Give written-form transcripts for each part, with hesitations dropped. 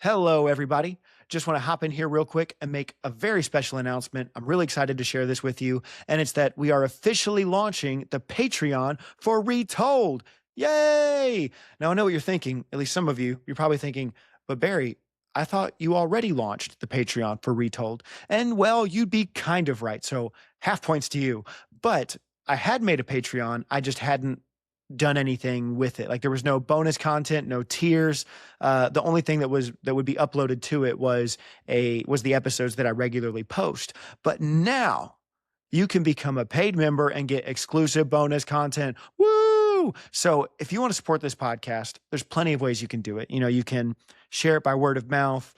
Hello, everybody. Just want to hop in here real quick and make a very special announcement. I'm really excited to share this with you, and it's that we are officially launching the Patreon for Retold. Yay! Now, I know what you're thinking, at least some of you. You're probably thinking, but Barry, I thought you already launched the Patreon for Retold. And well, you'd be kind of right. So half points to you. But I had made a Patreon. I just hadn't done anything with it. Like there was no bonus content, no tiers. The only thing that would be uploaded to it was the episodes that I regularly post. But now you can become a paid member and get exclusive bonus content. Woo! So if you want to support this podcast, there's plenty of ways you can do it. You know, you can share it by word of mouth.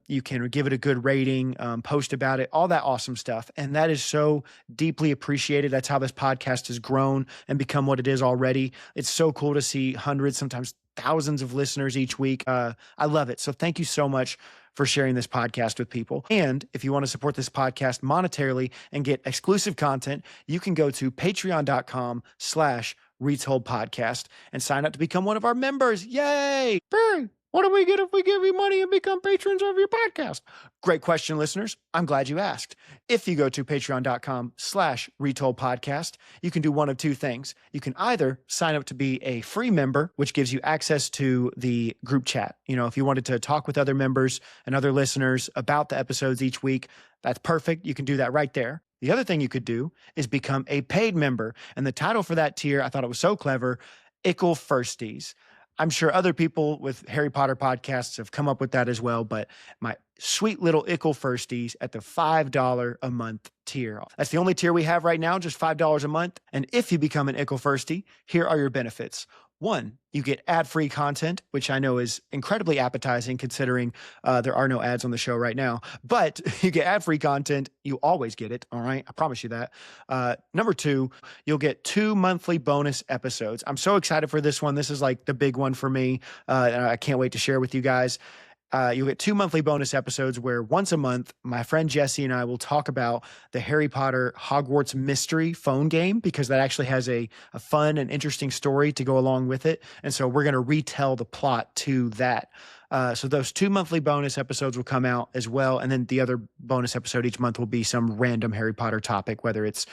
You can give it a good rating, post about it, all that awesome stuff. And that is so deeply appreciated. That's how this podcast has grown and become what it is already. It's so cool to see hundreds, sometimes thousands of listeners each week. I love it. So thank you so much for sharing this podcast with people. And if you want to support this podcast monetarily and get exclusive content, you can go to patreon.com/Retold Podcast and sign up to become one of our members. Yay! Barry, what do we get if we give you money and become patrons of your podcast? Great question, listeners. I'm glad you asked. If you go to patreon.com/Retold Podcast, you can do one of two things. You can either sign up to be a free member, which gives you access to the group chat. You know, if you wanted to talk with other members and other listeners about the episodes each week, that's perfect. You can do that right there. The other thing you could do is become a paid member. And the title for that tier, I thought it was so clever, Ickle Firsties. I'm sure other people with Harry Potter podcasts have come up with that as well, but my sweet little Ickle Firsties at the $5 a month tier. That's the only tier we have right now, just $5 a month. And if you become an Ickle Firstie, here are your benefits. One, you get ad-free content, which I know is incredibly appetizing considering there are no ads on the show right now. But you get ad-free content. You always get it, all right? I promise you that. Number two, you'll get 2 monthly bonus episodes. I'm so excited for this one. This is like the big one for me. And I can't wait to share with you guys. You'll get 2 monthly bonus episodes where once a month, my friend Jessie and I will talk about the Harry Potter Hogwarts Mystery phone game because that actually has a fun and interesting story to go along with it. And so we're going to retell the plot to that. So those 2 monthly bonus episodes will come out as well. And then the other bonus episode each month will be some random Harry Potter topic, whether it's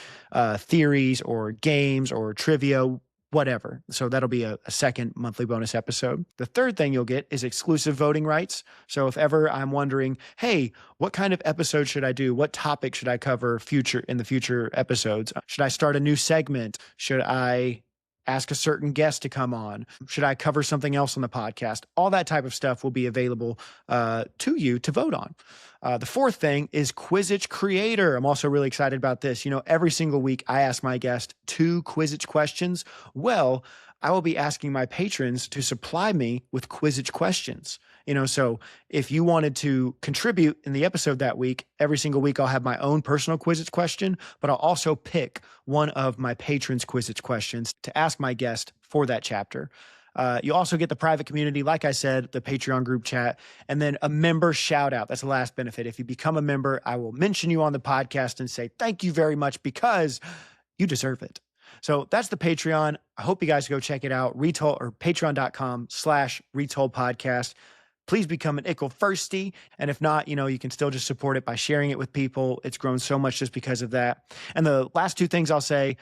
theories or games or trivia, whatever. So that'll be a second monthly bonus episode. The third thing you'll get is exclusive voting rights. So if ever I'm wondering, hey, what kind of episode should I do? What topic should I cover in the future episodes? Should I start a new segment? Should I ask a certain guest to come on? Should I cover something else on the podcast? All that type of stuff will be available to you to vote on. The fourth thing is Quizzitch Creator. I'm also really excited about this. You know, every single week I ask my guest 2 Quizzitch questions. Well, I will be asking my patrons to supply me with Quizzitch questions. You know, so if you wanted to contribute in the episode that week, every single week I'll have my own personal Quizzitch question, but I'll also pick one of my patrons' Quizzitch questions to ask my guest for that chapter. You also get the private community, like I said, the Patreon group chat, and then a member shout out. That's the last benefit. If you become a member, I will mention you on the podcast and say thank you very much because you deserve it. So that's the Patreon. I hope you guys go check it out. Patreon.com/Retold Podcast. Please become an Ickle Firstie. And if not, you know, you can still just support it by sharing it with people. It's grown so much just because of that. And the last 2 things I'll say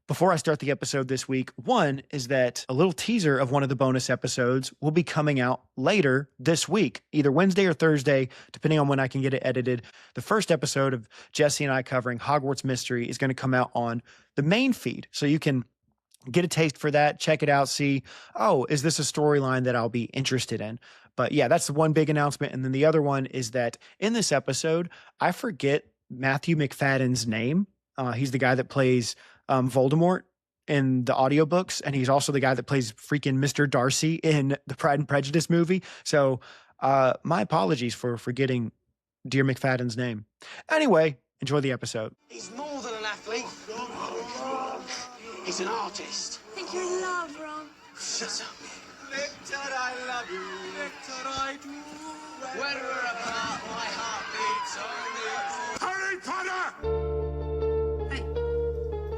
before I start the episode this week, one is that a little teaser of one of the bonus episodes will be coming out later this week, either Wednesday or Thursday, depending on when I can get it edited. The first episode of Jessie and I covering Hogwarts Mystery is going to come out on the main feed. So you can get a taste for that, check it out, see, oh, is this a storyline that I'll be interested in? But yeah, that's the one big announcement. And then the other one is that in this episode, I forget Matthew McFadden's name. He's the guy that plays Voldemort in the audiobooks, and he's also the guy that plays freaking Mr. Darcy in the Pride and Prejudice movie. So my apologies for forgetting dear McFadden's name. Anyway, enjoy the episode. He's more than an athlete. He's an artist. I think you're in love, Ron. Shut up. Victor, I love you. Victor, I do. When we're apart, my heart beats only. Harry Harry Potter! Hey,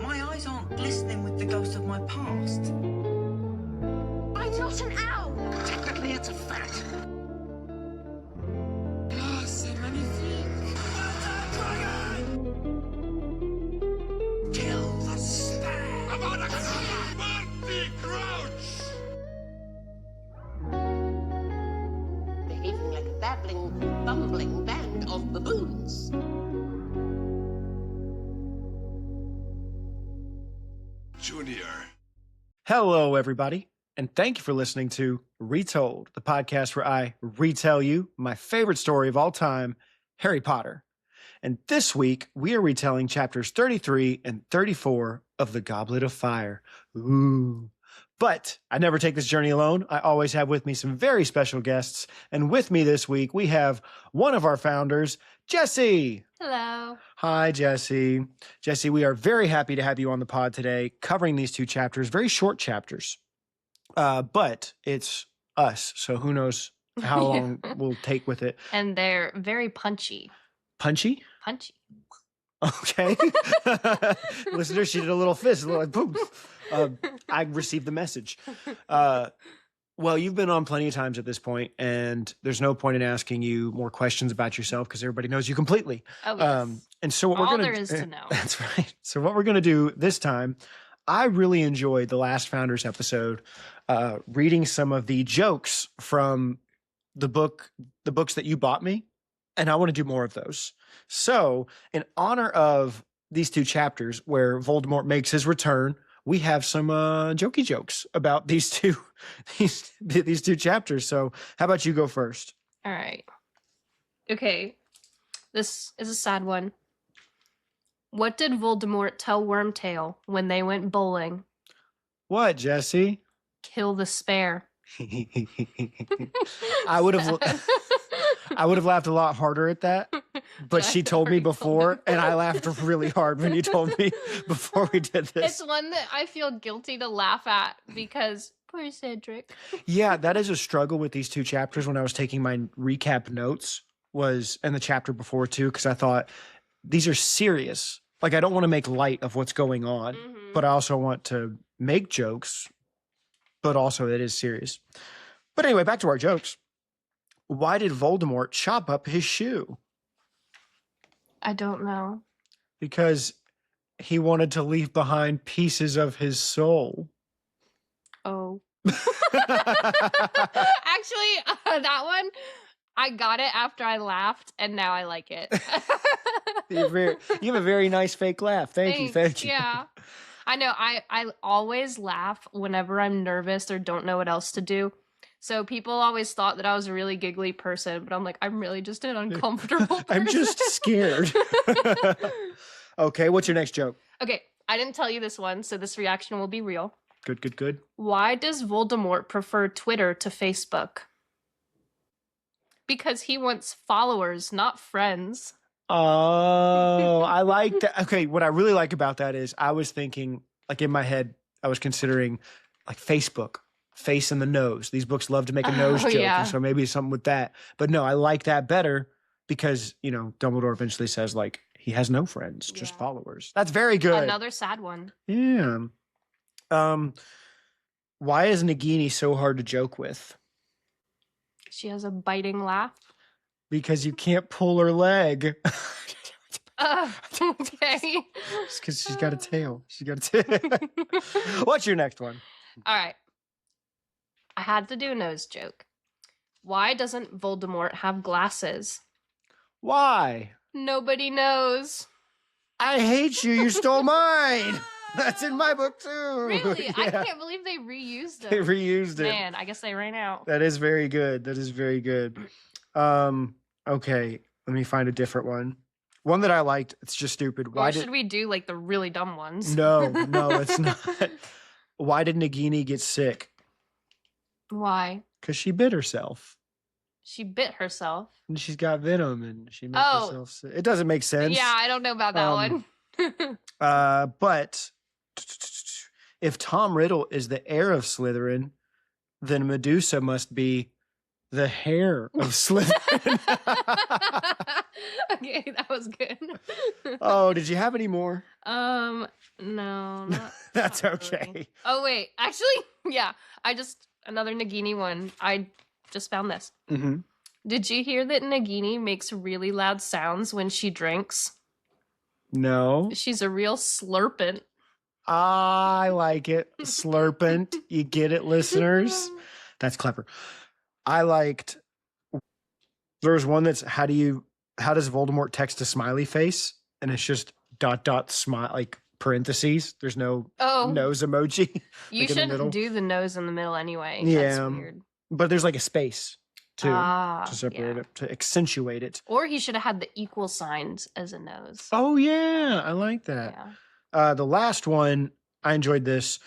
my eyes aren't glistening with the ghost of my past. I'm not an owl. Technically, it's a fact. behaving like a babbling, bumbling band of baboons. Junior. Hello, everybody, and thank you for listening to Retold, the podcast where I retell you my favorite story of all time, Harry Potter. And this week, we are retelling chapters 33 and 34 of the Goblet of Fire. Ooh. But I never take this journey alone. I always have with me some very special guests. And with me this week, we have one of our founders, Jessie. Hello. Hi, Jessie. Jessie, we are very happy to have you on the pod today, covering these two chapters, very short chapters. But it's us, so who knows how long we'll take with it. And they're very punchy. Punchy? Punchy. Okay. Listener, she did a little fist, a little like boom. I received the message. Well, you've been on plenty of times at this point, and there's no point in asking you more questions about yourself because everybody knows you completely. Oh, yes. And so what All we're gonna there is to know. That's right. So what we're gonna do this time, I really enjoyed the last Founders episode, reading some of the jokes from the books that you bought me, and I want to do more of those. So, in honor of these two chapters where Voldemort makes his return, we have some jokey jokes about these two chapters. So, how about you go first? All right. Okay. This is a sad one. What did Voldemort tell Wormtail when they went bowling? What, Jessie? Kill the spare. I would have laughed a lot harder at that, but she told me before, and I laughed really hard when you told me before we did this. It's one that I feel guilty to laugh at because poor Cedric. Yeah, that is a struggle with these two chapters when I was taking my recap notes and the chapter before too, because I thought these are serious. Like, I don't want to make light of what's going on, but I also want to make jokes, but also it is serious. But anyway, back to our jokes. Why did Voldemort chop up his shoe? I don't know. Because he wanted to leave behind pieces of his soul. Oh. Actually, that one, I got it after I laughed, and now I like it. You have a very nice fake laugh. Thank you. Yeah. I know. I always laugh whenever I'm nervous or don't know what else to do. So people always thought that I was a really giggly person, but I'm like, I'm really just an uncomfortable person. I'm just scared. Okay, what's your next joke? Okay, I didn't tell you this one, so this reaction will be real. Good. Why does Voldemort prefer Twitter to Facebook? Because he wants followers, not friends. Oh, I like that. Okay, what I really like about that is I was thinking, like in my head, I was considering like Facebook, face in the nose. These books love to make a nose joke, yeah. and so maybe something with that. But no, I like that better because, Dumbledore eventually says like he has no friends, just Yeah. followers. That's very good. Another sad one. Yeah. Why is Nagini so hard to joke with? She has a biting laugh. Because you can't pull her leg. Okay. It's because she's got a tail. What's your next one? All right. I had to do a nose joke. Why doesn't Voldemort have glasses? Why? Nobody knows. I hate you. You stole mine. That's in my book too. Really? Yeah. I can't believe they reused it. They reused it. Man, I guess they ran out. That is very good. Okay, let me find a different one. One that I liked. It's just stupid. Or should we do like the really dumb ones? No, it's not. Why did Nagini get sick? Why? Because she bit herself. She bit herself. And she's got venom and she made Oh. herself sick. It doesn't make sense. Yeah, I don't know about that one. But if Tom Riddle is the heir of Slytherin, then Medusa must be the hair of Slytherin. Okay, that was good. Oh, did you have any more? No, not, That's not okay. really. Oh wait, actually, yeah. Another Nagini one. I just found this. Mm-hmm. Did you hear that Nagini makes really loud sounds when she drinks? No. She's a real slurpant. I like it. Slurpant. You get it, listeners? That's clever. I liked There's one that's how does Voldemort text a smiley face? And it's just ... smile, like parentheses. There's no nose emoji. You like in the middle. shouldn't do the nose in the middle anyway. Yeah. That's weird. But there's like a space too Ah, to separate yeah. it, to accentuate it. Or he should have had the equal signs as a nose. Oh yeah, I like that. Yeah. The last one, I enjoyed this.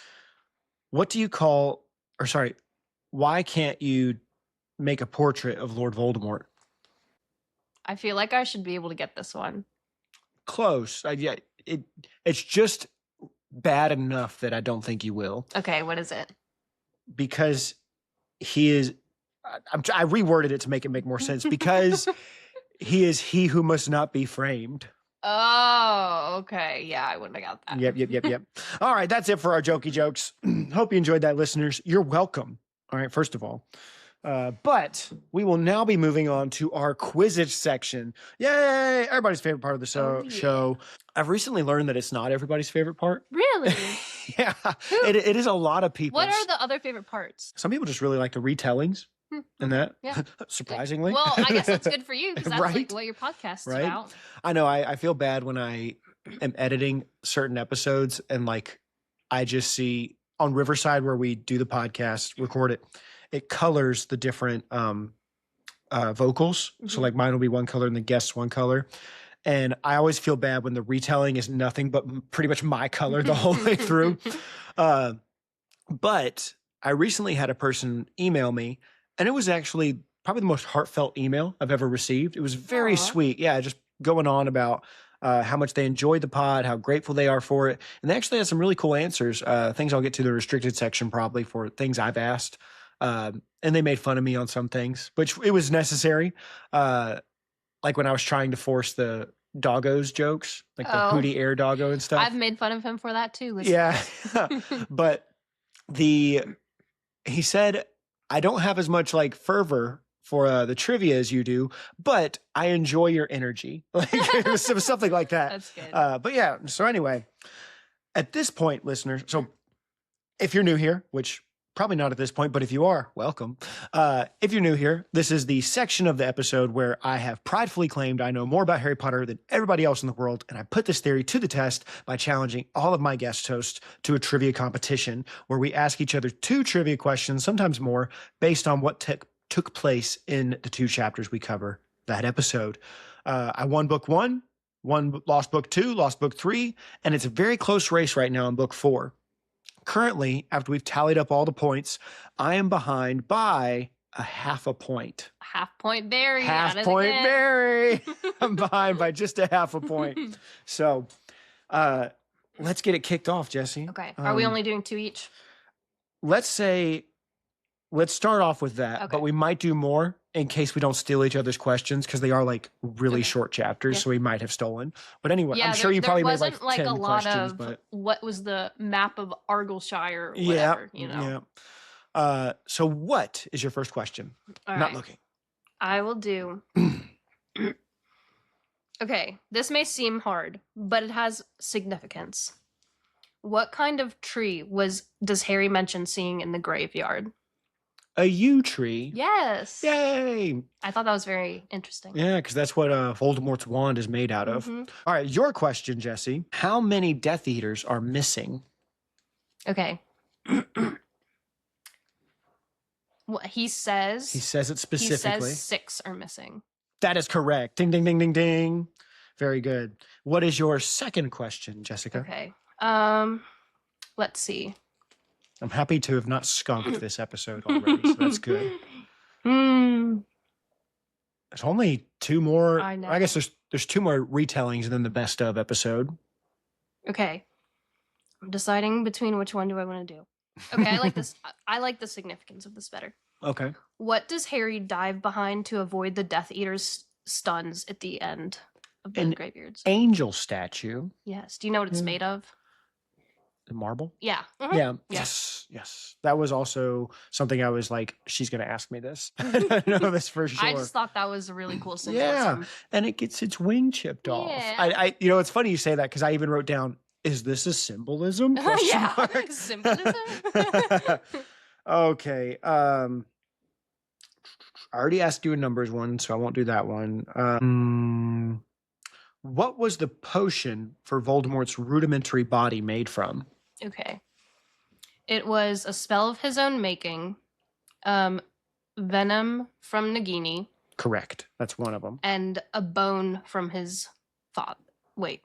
What do you call, or sorry, why can't you make a portrait of Lord Voldemort? I feel like I should be able to get this one. Close. Yeah, it's just bad enough that I don't think you will. Okay, what is it? Because he is, I reworded it to make more sense. Because he is he who must not be framed. Oh, okay. Yeah, I wouldn't have got that. Yep. All right, that's it for our jokey jokes. Hope you enjoyed that, listeners. You're welcome. All right, first of all. But we will now be moving on to our Quizzitch section. Yay! Everybody's favorite part of the show. I've recently learned that it's not everybody's favorite part. Really? Yeah, it is a lot of people. What are the other favorite parts? Some people just really like the retellings and that. Yeah. Surprisingly. Well, I guess that's good for you because that's like Right? what your podcast's Right? about. I know. I feel bad when I am editing certain episodes and like I just see on Riverside where we do the podcast, record it. It colors the different vocals. So like mine will be one color and the guests one color. And I always feel bad when the retelling is nothing but pretty much my color the whole way through. But I recently had a person email me, and it was actually probably the most heartfelt email I've ever received. It was very sweet. Yeah, just going on about how much they enjoyed the pod, how grateful they are for it. And they actually had some really cool answers, things I'll get to the restricted section probably for things I've asked. And they made fun of me on some things, which it was necessary. Like when I was trying to force the doggos jokes, like the Hootie Air doggo and stuff. I've made fun of him for that too. Yeah. But he said, I don't have as much like fervor for the trivia as you do, but I enjoy your energy. Like it was something like that. That's good. But yeah, so anyway, at this point, listeners, so if you're new here, which probably not at this point, but if you are, welcome. If you're new here, this is the section of the episode where I have pridefully claimed I know more about Harry Potter than everybody else in the world, and I put this theory to the test by challenging all of my guest hosts to a trivia competition where we ask each other 2 trivia questions, sometimes more, based on what took place in the 2 chapters we cover that episode. I won book 1, lost book 2, lost book 3, and it's a very close race right now in book 4. Currently, after we've tallied up all the points, I am behind by a half a point. Half point Barry. Half point Barry. I'm behind by just a half a point. So let's get it kicked off, Jessie. Okay. Are we only doing 2 each? Let's start off with that, but we might do more in case we don't steal each other's questions because they are like really short chapters, so we might have stolen. But anyway, I'm sure you probably made like 10 a lot questions. Of but what was the map of Argyllshire or whatever, you know? Yeah. So what is your first question? All Not right. looking. I will do. Okay, this may seem hard, but it has significance. What kind of tree does Harry mention seeing in the graveyard? A yew tree. Yes. Yay. I thought that was very interesting. Yeah, because that's what Voldemort's wand is made out of. Mm-hmm. All right, your question, Jessie. How many Death Eaters are missing? Okay. What he says. He says it specifically. He says 6 are missing. That is correct. Ding, ding, ding, ding, ding. Very good. What is your second question, Jessica? Okay. Let's see. I'm happy to have not skunked this episode already, so that's good. Hmm. There's only 2 more. I know. I guess there's 2 more retellings than the best of episode. Okay. I'm deciding between which one do I want to do. Okay, I like this. I like the significance of this better. Okay. What does Harry dive behind to avoid the Death Eater's stuns at the end of the graveyards? Angel statue. Yes. Do you know what it's made of? The marble? Yeah. Yeah. Yeah. Yes. That was also something I was like, she's going to ask me this. I know this for sure. I just thought that was a really cool symbolism. Yeah. And it gets its wing chipped off. Yeah. I it's funny you say that because I even wrote down, is this a symbolism? Yeah. Mark? Symbolism. Okay. I already asked you a numbers one, so I won't do that one. What was the potion for Voldemort's rudimentary body made from? Okay. It was a spell of his own making, venom from Nagini, Correct. That's one of them. and a bone from his father. Wait.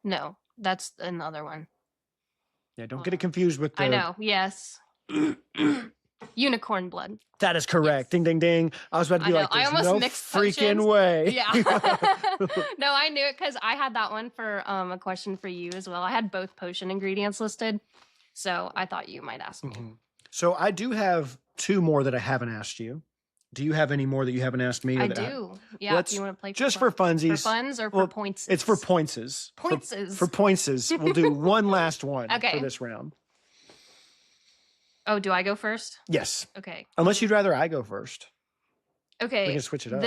No, that's another one. Yeah, don't get it confused with the... I know, yes. Unicorn blood. That is correct. Yes. Ding, ding, ding. I was about to be I know, like, I there's almost no mixed freaking potions. way. Yeah. No, I knew it because I had that one for a question for you as well. I had both potion ingredients listed, so I thought you might ask me. So I do have 2 more that I haven't asked you. Do you have any more that you haven't asked me? I do. Yeah, Let's- if you want to play Just for fun. funsies. For funs or for Well, points? It's for pointses. Pointses. For pointses. We'll do one last one Okay. for this round. Oh, do I go first? Yes. Okay. Unless you'd rather I go first. Okay. We can switch it up.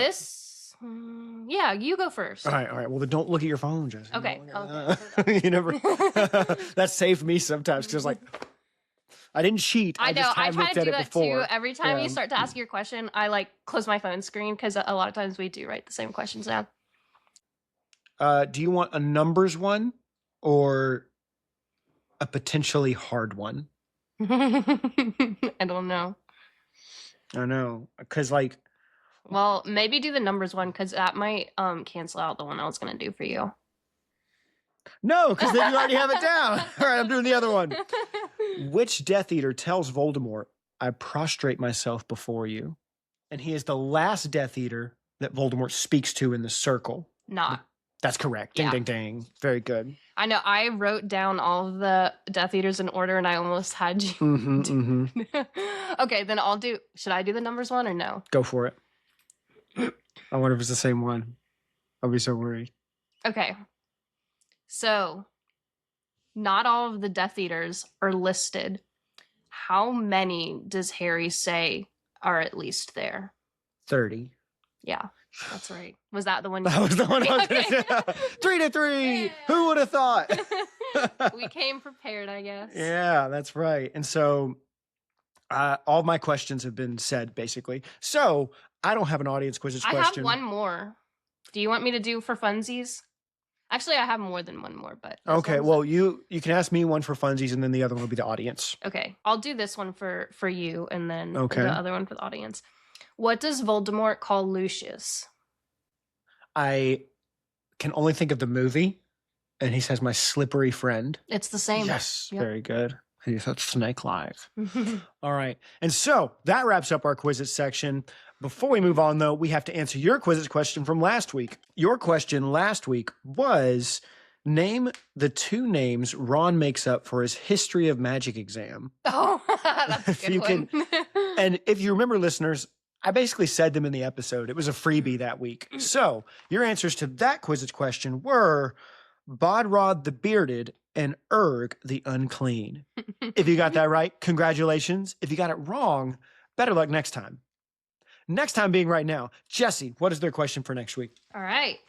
Yeah, you go first. All right. Well, then don't look at your phone, Jessie. Okay, Don't okay, look at that. You never... That saved me sometimes because I was like... I didn't cheat. I know. just I had try looked to at do it that before. too. Every time Yeah. you start to ask your question, I like close my phone screen because a lot of times we do write the same questions down. Do you want a numbers one or a potentially hard one? I don't know. I know, because like, Well, maybe do the numbers one because that might cancel out the one I was gonna do for you. no, because then you already have it down. All right, I'm doing the other one. Which Death Eater tells Voldemort, "I prostrate myself before you," and he is the last Death Eater that Voldemort speaks to in the circle? Not. That's correct. Ding, Yeah. ding, ding. Very good. I know. I wrote down all of the Death Eaters in order, and I almost had you. Mm-hmm, mm-hmm. Okay, then I'll do. Should I do the numbers one or no? Go for it. I wonder if it's the same one. I'll be so worried. Okay. So, not all of the Death Eaters are listed. How many does Harry say are at least there? 30. Yeah, that's right. Was that the one? That was the one I was going to Okay. say. 3-3. Yeah. Who would have thought? We came prepared, I guess. Yeah, that's right. And so all my questions have been said, basically. So I don't have an audience quizzes I question. have one more. Do you want me to do for funsies? Actually, I have more than one more, but this Okay, one's- well, you can ask me one for funsies, and then the other one will be the audience. Okay, I'll do this one for you, and then Okay. the other one for the audience. What does Voldemort call Lucius? I can only think of the movie, and he says, "My slippery friend." It's the same. Yes, Yep. very good. He's such snake-like. All right. And so that wraps up our Quizzitch section. Before we move on, though, we have to answer your Quizzitch question from last week. Your question last week was, name the 2 names Ron makes up for his History of Magic exam. Oh, that's a If good you one. can- And if you remember, listeners, I basically said them in the episode. It was a freebie that week. So your answers to that Quizzitch question were Bodrod the Bearded and Urg the Unclean. If you got that right, congratulations. If you got it wrong, better luck next time. Next time being right now. Jessie, what is their question for next week? All right.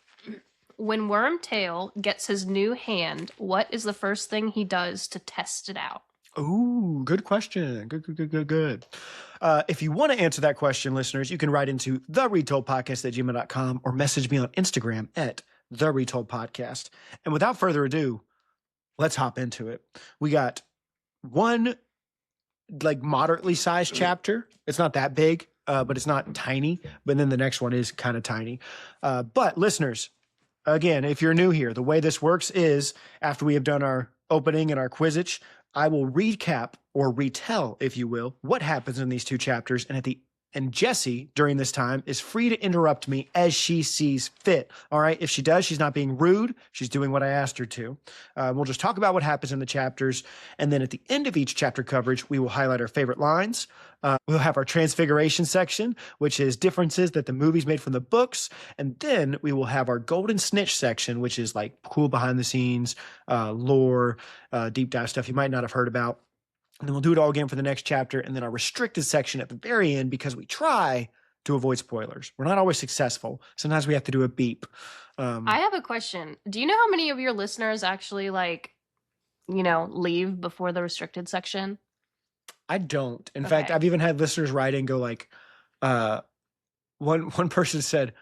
When Wormtail gets his new hand, what is the first thing he does to test it out? Ooh, good question. Good. If you want to answer that question, listeners, you can write into theretoldpodcast@gmail.com or message me on Instagram at theretoldpodcast. And without further ado, let's hop into it. We got one like moderately sized chapter. It's not that big, but it's not tiny. But then the next one is kind of tiny. But listeners, again, if you're new here, the way this works is after we have done our opening and our Quizzitch, I will recap or retell, if you will, what happens in these 2 chapters. And Jessie, during this time, is free to interrupt me as she sees fit. All right. If she does, she's not being rude. She's doing what I asked her to. We'll just talk about what happens in the chapters. And then at the end of each chapter coverage, we will highlight our favorite lines. We'll have our Transfiguration section, which is differences that the movies made from the books. And then we will have our Golden Snitch section, which is like cool behind the scenes, lore, deep dive stuff you might not have heard about. And then we'll do it all again for the next chapter. And then our restricted section at the very end, because we try to avoid spoilers. We're not always successful. Sometimes we have to do a beep. I have a question. Do you know how many of your listeners actually leave before the restricted section? I don't. In fact, Okay. I've even had listeners write in go like, one person said,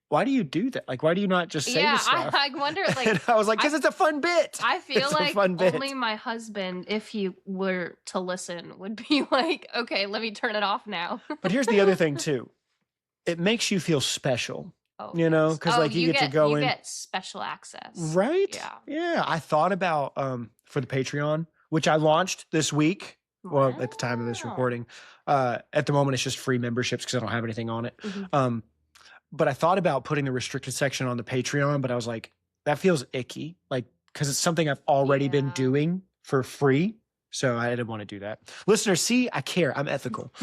"Why do you do that? Like, why do you not just say Yeah, the stuff?" I wonder, like, and I was like, "Because it's a fun bit." I feel It's a like fun bit. only my husband, if he were to listen, would be like, okay, let me turn it off now. But here's the other thing too. It makes you feel special, Oh, you know, yes. because Oh, like you get to go you in. get special access. Right? Yeah. Yeah. I thought about for the Patreon, which I launched this week. Well, at the time of this Wow. recording. At the moment it's just free memberships because I don't have anything on it. Mhm. But I thought about putting the restricted section on the Patreon, but I was like, that feels icky. Like, because it's something I've already been Yeah. doing for free. So I didn't want to do that. Listeners, see, I care. I'm ethical.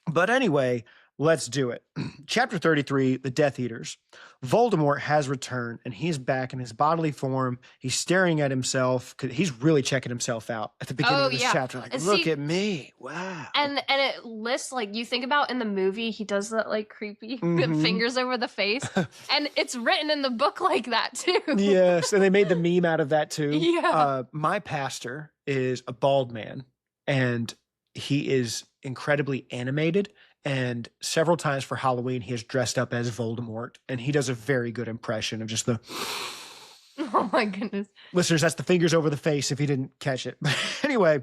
But anyway, let's do it. Chapter 33, The Death Eaters. Voldemort has returned and he's back in his bodily form. He's staring at himself. He's really checking himself out at the beginning Oh, of this yeah. chapter. Like, And look see- at me. Wow. And it lists, like, you think about in the movie, he does that, like, creepy Mhm. fingers over the face. And it's written in the book like that, too. Yes, and they made the meme out of that too. Yeah. My pastor is a bald man, and he is incredibly animated. And several times for Halloween, he has dressed up as Voldemort, and he does a very good impression of just the. Oh my goodness. Listeners, that's the fingers over the face if you didn't catch it. But anyway,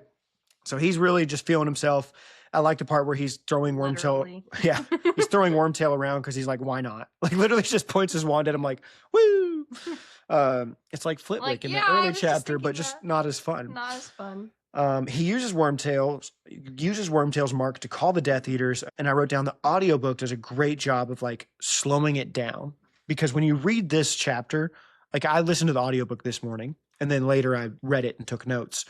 so he's really just feeling himself. I like the part where he's throwing Wormtail. Literally. Yeah, he's throwing Wormtail around because he's like, why not? Like literally just points his wand at him like, woo. It's like Flitwick Like, in yeah, the I early was just chapter, but thinking just that. not as fun. Not as fun. He uses Wormtail's mark to call the Death Eaters, and I wrote down the audiobook does a great job of like slowing it down, because when you read this chapter, like I listened to the audiobook this morning and then later I read it and took notes.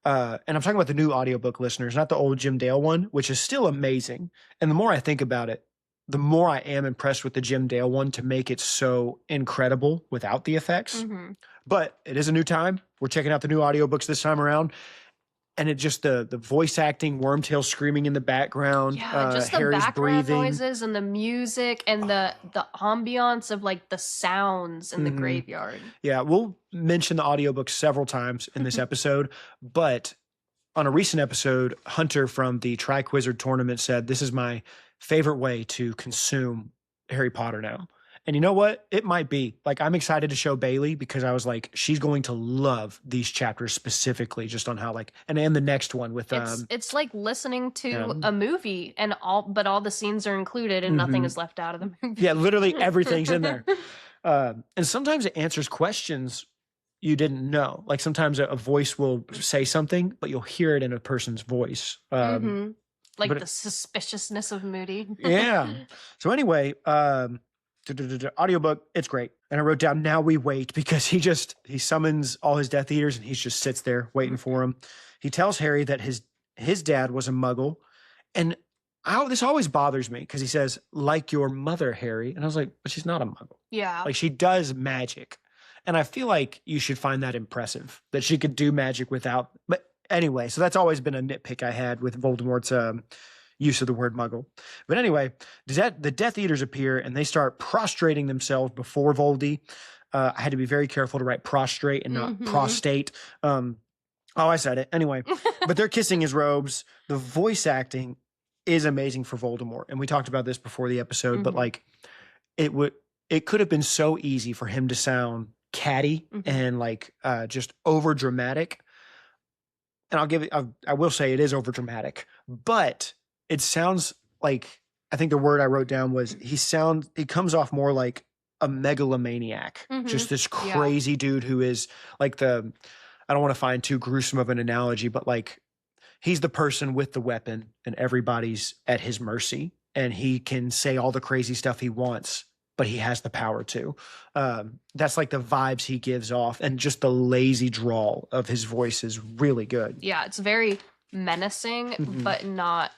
And I'm talking about the new audiobook, listeners, not the old Jim Dale one, which is still amazing. And the more I think about it, the more I am impressed with the Jim Dale one to make it so incredible without the effects. Mm-hmm. But it is a new time. We're checking out the new audiobooks this time around. And it just the voice acting, Wormtail screaming in the background, Yeah, just the Harry's background breathing. noises and the music and the ambiance of like the sounds in the Mhm. graveyard. Yeah, we'll mention the audiobook several times in this episode, but on a recent episode, Hunter from the Tri-Quizzard tournament said, this is my favorite way to consume Harry Potter now. And you know what? It might be. Like, I'm excited to show Bailey because I was like, she's going to love these chapters specifically just on how like, and the next one with, It's like listening to yeah. a movie and all the scenes are included and nothing Mhm. is left out of the movie. yeah, literally everything's in there. And sometimes it answers questions you didn't know. Like sometimes a voice will say something, but you'll hear it in a person's voice. Mhm. Like but the suspiciousness of Moody. Yeah. So anyway, audiobook, it's great. And I wrote down, now we wait, because he summons all his Death Eaters and he just sits there waiting for him. He tells Harry that his dad was a muggle. And this always bothers me because he says, like your mother, Harry. And I was like, but she's not a muggle. Yeah. Like she does magic. And I feel like you should find that impressive that she could do magic without. But anyway, so that's always been a nitpick I had with Voldemort's use of the word muggle. But anyway, the Death Eaters appear and they start prostrating themselves before Voldy. I had to be very careful to write prostrate and not prostate. I said it. Anyway, but they're kissing his robes. The voice acting is amazing for Voldemort. And we talked about this before the episode, but like it could have been so easy for him to sound catty and like just over dramatic. And I will say it is over dramatic, but it sounds like, I think the word I wrote down was he comes off more like a megalomaniac, just this crazy dude who is like I don't want to find too gruesome of an analogy, but like he's the person with the weapon and everybody's at his mercy and he can say all the crazy stuff he wants, but he has the power to. That's like the vibes he gives off, and just the lazy drawl of his voice is really good. Yeah, it's very menacing, but not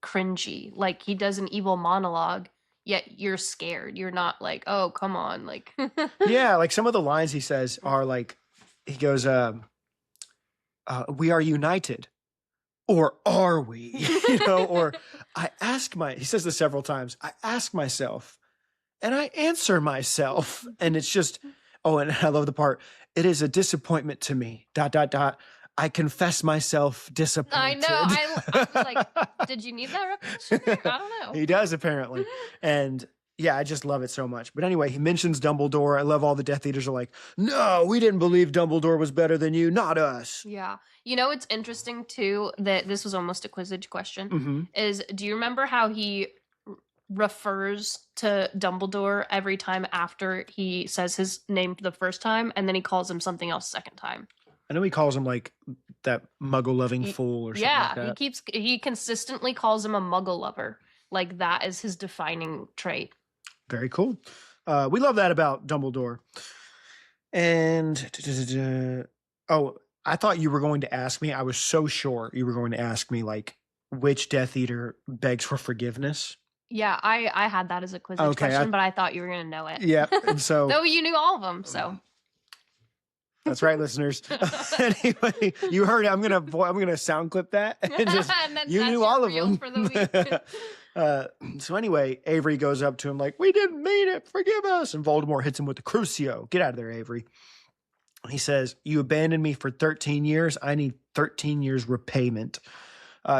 cringy. Like he does an evil monologue, yet you're scared. You're not like, oh, come on. Like yeah, like some of the lines he says are like, he goes, we are united. Or are we? Or he says this several times, I ask myself, and I answer myself. And it's just, and I love the part, it is a disappointment to me, ... I confess myself disappointed. I know. I was like, did you need that repetition? I don't know. He does, apparently. And yeah, I just love it so much. But anyway, he mentions Dumbledore. I love all the Death Eaters are like, no, we didn't believe Dumbledore was better than you, not us. Yeah. You know, it's interesting too that this was almost a Quizzitch question. Mm-hmm. Is do you remember how he refers to Dumbledore every time after he says his name the first time, and then he calls him something else second time? I know he calls him like that muggle-loving fool or something like that. He consistently calls him a muggle lover. Like that is his defining trait. Very cool. We love that about Dumbledore. And oh, I thought you were going to ask me. I was so sure you were going to ask me like which Death Eater begs for forgiveness. Yeah, I had that as a Quizzitch question, but I thought you were gonna know it. Yeah, and so though you knew all of them, so. That's right, listeners. Anyway, you heard it. I'm gonna sound clip that, and just and then you that's knew your all of reel them. for the week. So anyway, Avery goes up to him like, "We didn't mean it. Forgive us." And Voldemort hits him with the Crucio. Get out of there, Avery. He says, "You abandoned me for 13 years. I need 13 years repayment."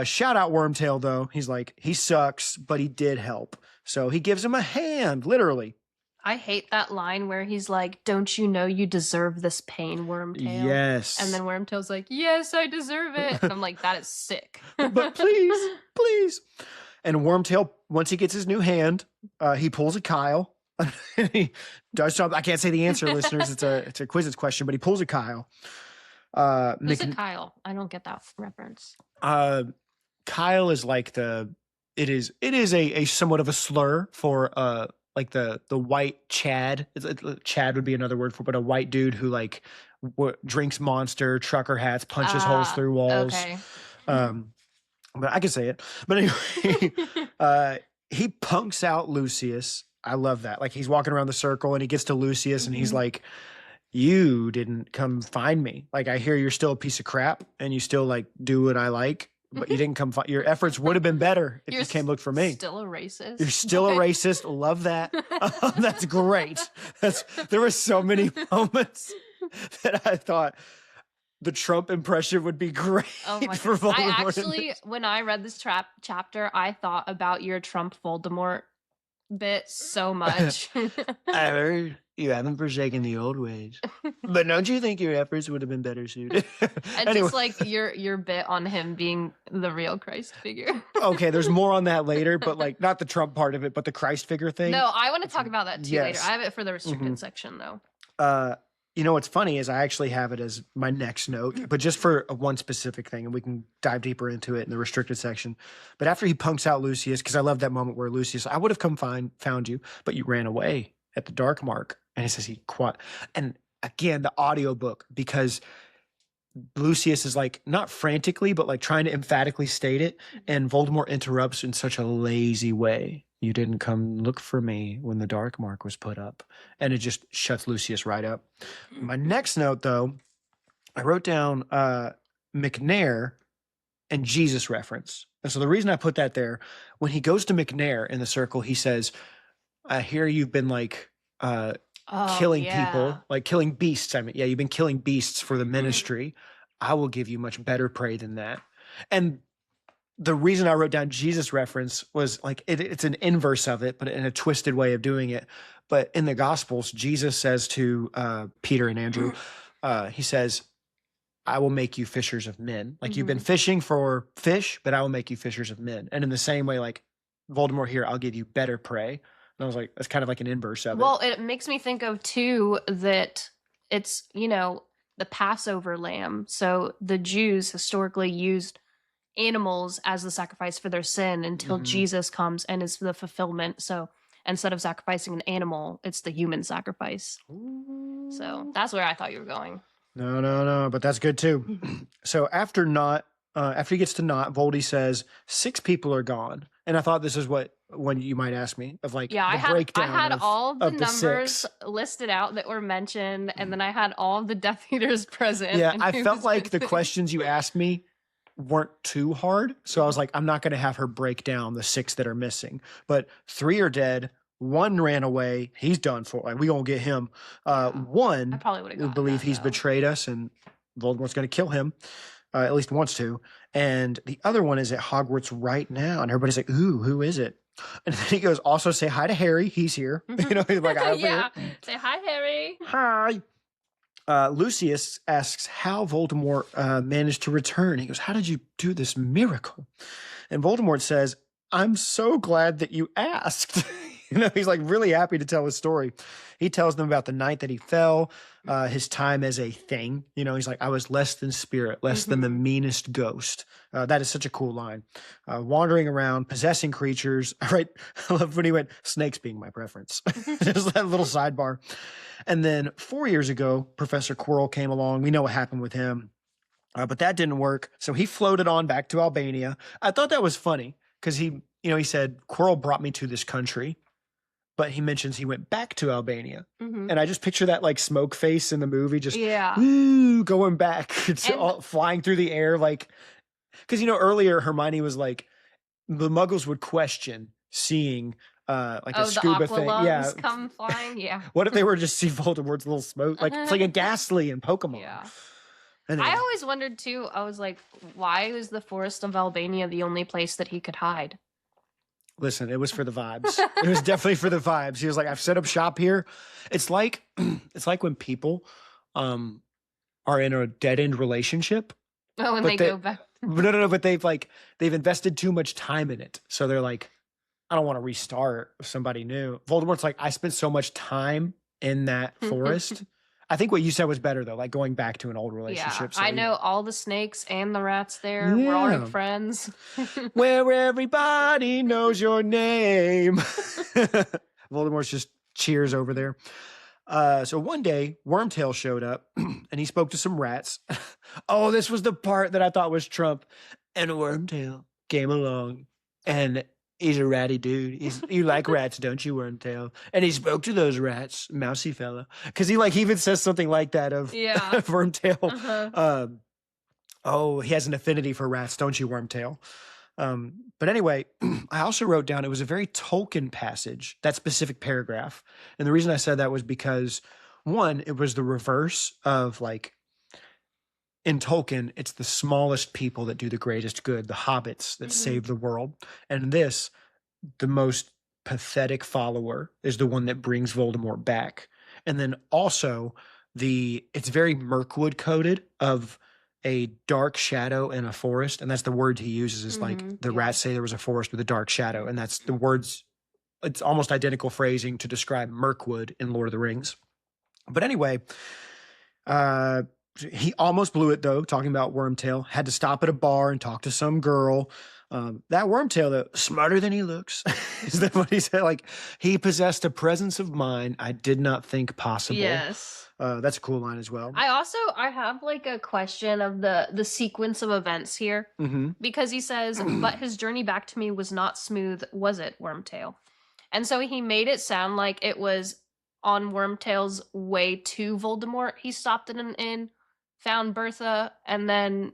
Shout out Wormtail though. He's like, he sucks, but he did help. So he gives him a hand, literally. I hate that line where he's like, "Don't you know you deserve this pain, Wormtail?" Yes. And then Wormtail's like, "Yes, I deserve it." And I'm like, that is sick. But please, please. And Wormtail, once he gets his new hand, he pulls a Kyle. He does something. I can't say the answer, listeners. It's a Quizzitch question, but he pulls a Kyle. Who's a Kyle? I don't get that reference. Kyle is like it is a somewhat of a slur for like the white Chad. Chad would be another word for, but a white dude who like drinks Monster, trucker hats, punches holes through walls. Okay. But I can say it. But anyway, he punks out Lucius. I love that. Like he's walking around the circle and he gets to Lucius and he's like, "You didn't come find me. Like I hear you're still a piece of crap and you still like do what I like, but you didn't come find. Your efforts would have been better if you came look for me." Still a racist. You're still a racist. Love that. That's great. There were so many moments that I thought the Trump impression would be great for Voldemort. I actually, when I read this chapter, I thought about your Trump Voldemort bit so much. I heard you haven't forsaken the old ways, but don't you think your efforts would have been better suited? And Anyway. just like your bit on him being the real Christ figure. Okay, there's more on that later, but like not the Trump part of it, but the Christ figure thing. No, I want to talk about that too later. Yes. I have it for the restricted section though. You know what's funny is I actually have it as my next note, but just for one specific thing, and we can dive deeper into it in the restricted section. But after he punks out Lucius, because I love that moment where Lucius, "I would have come found you, but you ran away at the Dark Mark." And he says and again, the audiobook, because Lucius is like not frantically, but like trying to emphatically state it. And Voldemort interrupts in such a lazy way. "You didn't come look for me when the Dark Mark was put up." And it just shuts Lucius right up. My next note, though, I wrote down McNair and Jesus reference. And so the reason I put that there, when he goes to McNair in the circle, he says, "I hear you've been like killing people, like killing beasts. I mean, yeah, you've been killing beasts for the ministry. I will give you much better prey than that." And the reason I wrote down Jesus reference was like, it's an inverse of it, but in a twisted way of doing it. But in the Gospels, Jesus says to Peter and Andrew, he says, "I will make you fishers of men." Like you've been fishing for fish, but I will make you fishers of men. And in the same way, like Voldemort here, "I'll give you better prey." And I was like, that's kind of like an inverse of it. Well, it makes me think of too that it's, the Passover lamb. So the Jews historically used animals as the sacrifice for their sin until Jesus comes and is the fulfillment. So instead of sacrificing an animal, it's the human sacrifice. Ooh. So that's where I thought you were going. No, but that's good too. So after he gets to Not, Voldy says 6 people are gone. And I thought this is when you might ask me of like, I had all the numbers 6 listed out that were mentioned, and then I had all the Death Eaters present. Yeah, I felt like the questions you asked me weren't too hard. So I was like, I'm not going to have her break down the 6 that are missing. But 3 are dead. 1 ran away. He's done for. Like, we gonna get him. 1, I probably would have we believe he's betrayed us and Voldemort's going to kill him, at least wants to. And the other one is at Hogwarts right now. And everybody's like, ooh, who is it? And then he goes, also say hi to Harry. He's here. You know, he's like, I yeah. Say hi, Harry. Hi. Lucius asks how Voldemort managed to return. He goes, how did you do this miracle? And Voldemort says, I'm so glad that you asked. You know, he's like really happy to tell his story. He tells them about the night that he fell, his time as a thing. You know, he's like, I was less than spirit, less than the meanest ghost. That is such a cool line. Wandering around, possessing creatures. Right. I love when he went, snakes being my preference. Just that little sidebar. And then 4 years ago, Professor Quirrell came along. We know what happened with him. But that didn't work. So he floated on back to Albania. I thought that was funny because he said, Quirrell brought me to this country. But he mentions he went back to Albania. And I just picture that like smoke face in the movie, just woo, going back. It's all flying through the air. Like, because, earlier Hermione was like, the Muggles would question seeing like a scuba thing. Yeah. Come flying. Yeah. What if they were to just see Voldemort's little smoke? Like, it's like a Ghastly in Pokemon. Yeah. Anyway. I always wondered too, I was like, why was the forest of Albania the only place that he could hide? Listen, it was for the vibes. It was definitely for the vibes. He was like, I've set up shop here. It's like when people are in a dead-end relationship. Oh, and they go back. No, but they've invested too much time in it. So they're like, I don't want to restart with somebody new. Voldemort's like, I spent so much time in that forest. I think what you said was better though, like going back to an old relationship. Yeah, So I know all the snakes and the rats there. We're already friends. Where everybody knows your name. Voldemort's just cheers over there. So one day, Wormtail showed up and he spoke to some rats. Oh, this was the part that I thought was Trump. And Wormtail came along and he's a ratty dude. You like rats, don't you, Wormtail? And he spoke to those rats, mousy fella. Because he even says something like that of Wormtail. Oh, he has an affinity for rats, don't you, Wormtail? But anyway, I also wrote down it was a very Tolkien passage, that specific paragraph. And the reason I said that was because, one, it was the reverse of like, in Tolkien, it's the smallest people that do the greatest good, the hobbits that save the world. And this, the most pathetic follower, is the one that brings Voldemort back. And then also, it's very Mirkwood coded of a dark shadow in a forest. And that's the word he uses is like the rats say there was a forest with a dark shadow. And that's the words, it's almost identical phrasing to describe Mirkwood in Lord of the Rings. But anyway, he almost blew it though, talking about Wormtail. Had to stop at a bar and talk to some girl. That Wormtail, though, smarter than he looks. Is that what he said? Like, he possessed a presence of mind I did not think possible. Yes. That's a cool line as well. I have like a question of the sequence of events here. Because he says, but his journey back to me was not smooth, was it, Wormtail? And so he made it sound like it was on Wormtail's way to Voldemort. He stopped at an inn, found Bertha, and then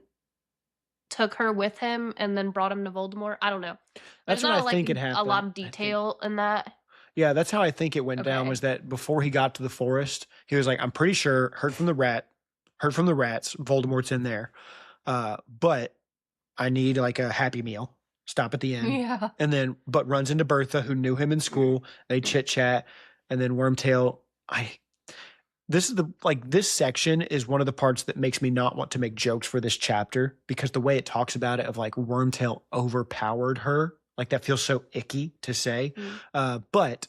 took her with him and then brought him to Voldemort. I don't know. That's what I think it happened. A lot of detail in that. Yeah, that's how I think it went down, was that before he got to the forest, he was like, I'm pretty sure, heard from the rats, Voldemort's in there. But I need like a Happy Meal. Stop at the inn. Yeah. And then, but runs into Bertha, who knew him in school. They chit-chat. And then Wormtail, this section is one of the parts that makes me not want to make jokes for this chapter, because the way it talks about it of like Wormtail overpowered her, like that feels so icky to say. But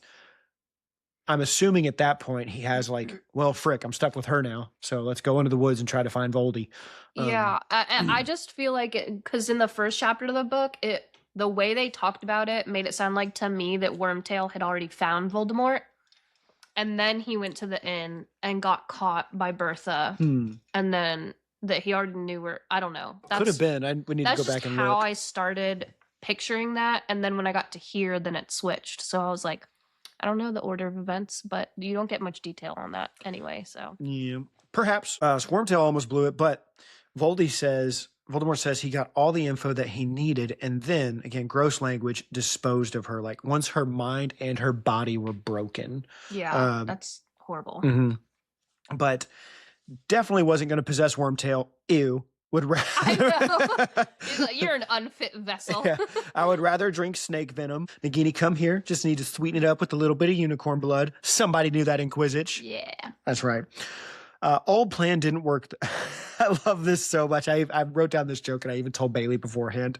I'm assuming at that point he has like, well, frick, I'm stuck with her now. So let's go into the woods and try to find Voldy. Yeah. And I just feel like, because in the first chapter of the book, the way they talked about it made it sound like to me that Wormtail had already found Voldemort. And then he went to the inn and got caught by Bertha. And then that he already knew her. I don't know. Could have been. We need to go back and look. That's how I started picturing that. And then when I got to here, then it switched. So I was like, I don't know the order of events, but you don't get much detail on that anyway. So yeah, perhaps. Wormtail almost blew it, but Voldemort says he got all the info that he needed, and then, again, gross language, disposed of her. Like, once her mind and her body were broken. Yeah, that's horrible. But definitely wasn't going to possess Wormtail. Ew. Would I know. rather. He's like, you're an unfit vessel. Yeah, I would rather drink snake venom. Nagini, come here. Just need to sweeten it up with a little bit of unicorn blood. Somebody knew that in Quizzitch. Yeah. That's right. Old plan didn't work. I love this so much. I wrote down this joke and I even told Bailey beforehand,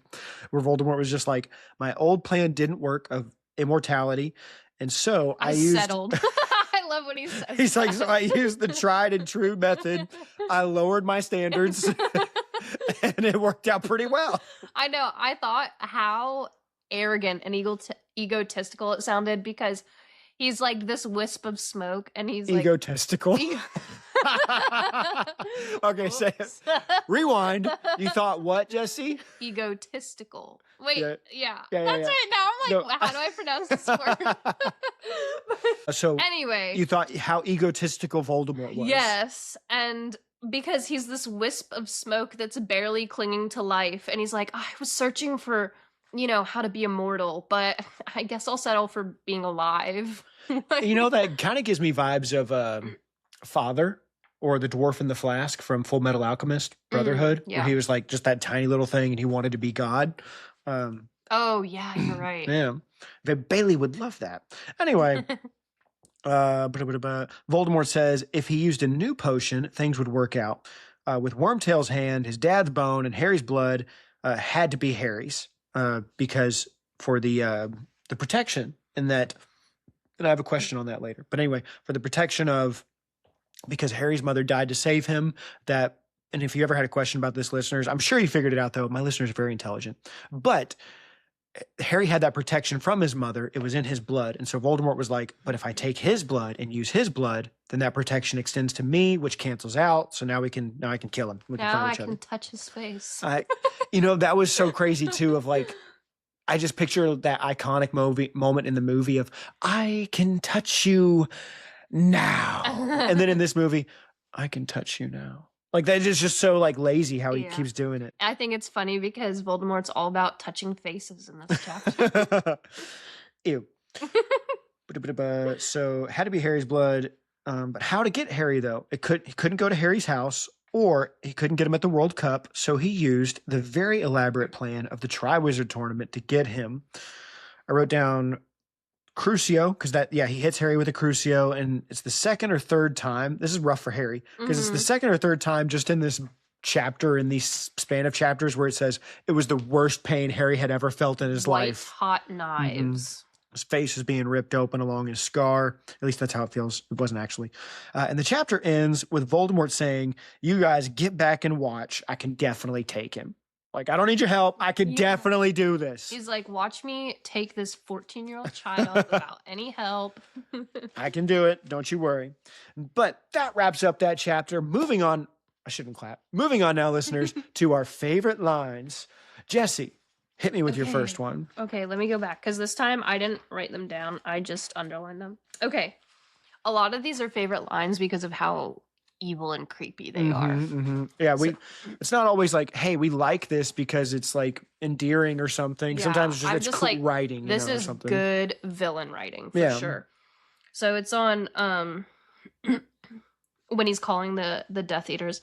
where Voldemort was just like, my old plan didn't work of immortality. And so I used... settled. I love when he says He's like, that. so I used the tried and true method. I lowered my standards and it worked out pretty well. I know. I thought how arrogant and egotistical it sounded because he's like this wisp of smoke and he's like... Egotistical. Okay, say it. Rewind. You thought what, Jessie? Egotistical. Wait, yeah. Yeah, That's yeah. it. Now I'm like, No. how do I pronounce this word? So Anyway. you thought how egotistical Voldemort was. Yes, and because he's this wisp of smoke that's barely clinging to life, and he's like, I was searching for, how to be immortal, but I guess I'll settle for being alive. That kind of gives me vibes of Father or the Dwarf in the Flask from Full Metal Alchemist Brotherhood, yeah. where he was like just that tiny little thing and he wanted to be God. Oh, yeah, you're right. Yeah. Bailey would love that. Anyway, Voldemort says if he used a new potion, things would work out. With Wormtail's hand, his dad's bone, and Harry's blood had to be Harry's because for the protection and that, and I have a question on that later. But anyway, for the protection of, because Harry's mother died to save him, that, and if you ever had a question about this, listeners, I'm sure you figured it out though. My listeners are very intelligent. But Harry had that protection from his mother. It was in his blood. And so Voldemort was like, but if I take his blood and use his blood, then that protection extends to me, which cancels out. So now I can kill him. We can Now fight I each other. can touch his face. That was so crazy too, of like, I just picture that iconic moment in the movie of, I can touch you now. And then in this movie, I can touch you now. Like that is just so like lazy how he keeps doing it. I think it's funny because Voldemort's all about touching faces in this chapter. Ew. So had to be Harry's blood. But how to get Harry though? He couldn't go to Harry's house, or he couldn't get him at the World Cup. So he used the very elaborate plan of the Triwizard Tournament to get him. I wrote down Crucio, because he hits Harry with a Crucio, and it's the second or third time. This is rough for Harry, because it's the second or third time just in this chapter, in these span of chapters, where it says it was the worst pain Harry had ever felt in his life. Hot knives. His face is being ripped open along his scar. At least that's how it feels. It wasn't actually. And the chapter ends with Voldemort saying, you guys get back and watch. I can definitely take him. Like, I don't need your help. I can definitely do this. He's like, watch me take this 14-year-old child without any help. I can do it. Don't you worry. But that wraps up that chapter. Moving on. I shouldn't clap. Moving on now, listeners, to our favorite lines. Jessie, hit me with your first one. Okay, let me go back, because this time I didn't write them down. I just underlined them. Okay. A lot of these are favorite lines because of how evil and creepy they are. Yeah, it's not always like, hey, we like this because it's like endearing or something. Yeah, Sometimes it's just like, writing. This or is something. good villain writing for sure. So it's on when he's calling the Death Eaters.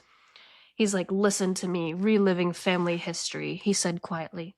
He's like, listen to me, reliving family history, he said quietly.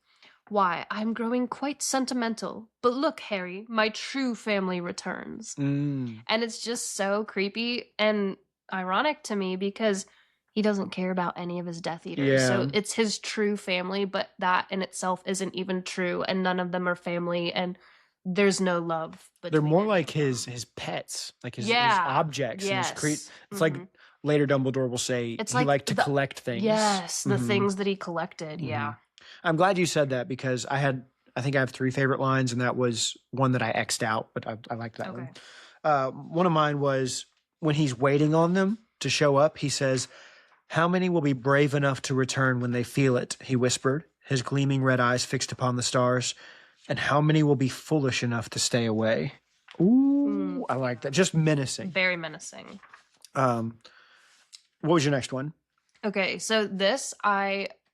Why, I'm growing quite sentimental. But look, Harry, my true family returns. And it's just so creepy and ironic to me because he doesn't care about any of his Death Eaters. Yeah. So it's his true family, but that in itself isn't even true, and none of them are family, and there's no love. They're more between like any of his pets, like his Yeah. objects. Yes. And it's like later Dumbledore will say It's he like liked to the- collect things. Yes, the things that he collected. Yeah. I'm glad you said that because I think I have 3 favorite lines, and that was one that I X'd out, but I liked that one. One of mine was when he's waiting on them to show up, he says, how many will be brave enough to return when they feel it, he whispered, his gleaming red eyes fixed upon the stars, and how many will be foolish enough to stay away? Ooh, I like that. Just menacing. Very menacing. What was your next one? Okay, so this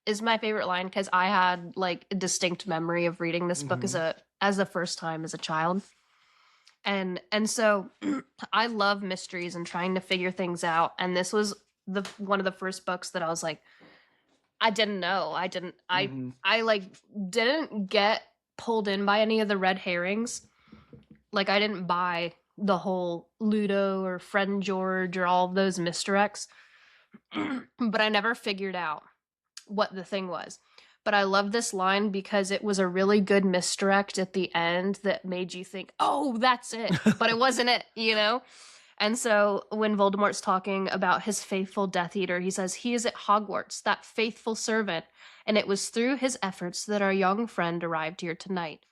is my favorite line because I had like a distinct memory of reading this book as the first time as a child. And so I love mysteries and trying to figure things out. And this was one of the first books that I was like, I didn't know. I like didn't get pulled in by any of the red herrings. Like I didn't buy the whole Ludo or Friend George or all of those misdirects. But I never figured out what the thing was. But I love this line because it was a really good misdirect at the end that made you think, oh, that's it. But it wasn't it, you know? And so when Voldemort's talking about his faithful Death Eater, he says, he is at Hogwarts, that faithful servant. And it was through his efforts that our young friend arrived here tonight.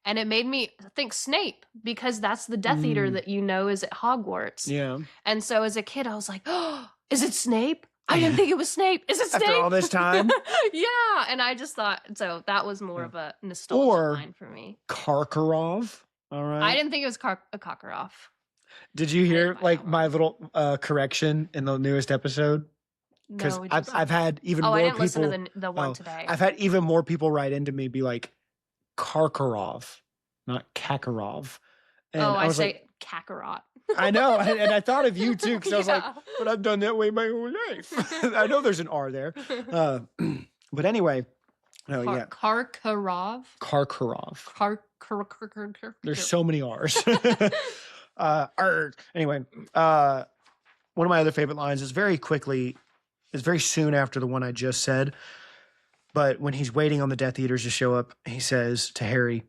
And it made me think Snape, because that's the Death Eater that you know is at Hogwarts. Yeah. And so as a kid, I was like, oh, is it Snape? I didn't think it was Snape. Is it Snape? After all this time? Yeah. And I just thought, so that was more of a nostalgia line for me. Karkaroff. All right. I didn't think it was a Karkaroff. Did you hear like my little correction in the newest episode? Because No, I've had even more I didn't people. listen to the one today. I've had even more people write into me, be like, Karkaroff, not Kakarov. And I was say like, Kakarot. I know, and I thought of you too, because I was like, Yeah. but I've done that way my whole life. I know there's an R there. But anyway, yeah. Karkarov. Karkarov. There's so many R's. Anyway, one of my other favorite lines is very soon after the one I just said. But when he's waiting on the Death Eaters to show up, he says to Harry,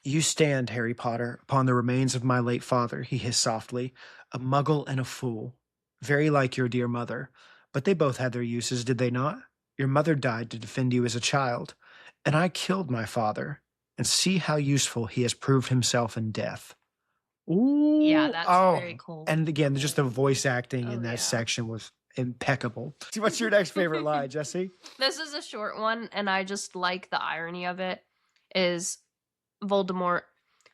"You stand, Harry Potter, upon the remains of my late father," he hissed softly, "a muggle and a fool. Very like your dear mother. But they both had their uses, did they not? Your mother died to defend you as a child, and I killed my father. And see how useful he has proved himself in death." Ooh. Yeah, that's very cool. And again, just the voice acting in that section was impeccable. What's your next favorite line, Jessie? This is a short one, and I just like the irony of it, is Voldemort,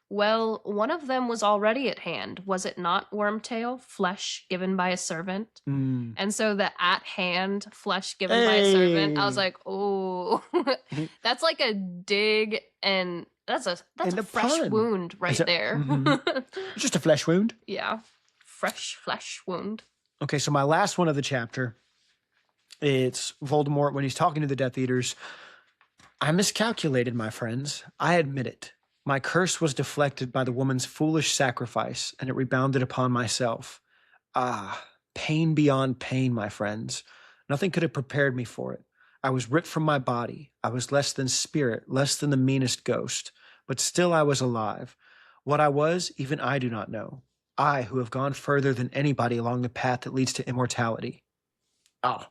"Well, one of them was already at hand, was it not, Wormtail? Flesh given by a servant." And so the at hand, flesh given by a servant, I was like, oh, that's like a dig, and that's a fresh pun. wound right there. Just a flesh wound. Yeah, fresh flesh wound. Okay, so my last one of the chapter, it's Voldemort when he's talking to the Death Eaters. "I miscalculated, my friends. I admit it. My curse was deflected by the woman's foolish sacrifice, and it rebounded upon myself. Ah, pain beyond pain, my friends. Nothing could have prepared me for it. I was ripped from my body. I was less than spirit, less than the meanest ghost. But still I was alive. What I was, even I do not know. I, who have gone further than anybody along the path that leads to immortality." Oh,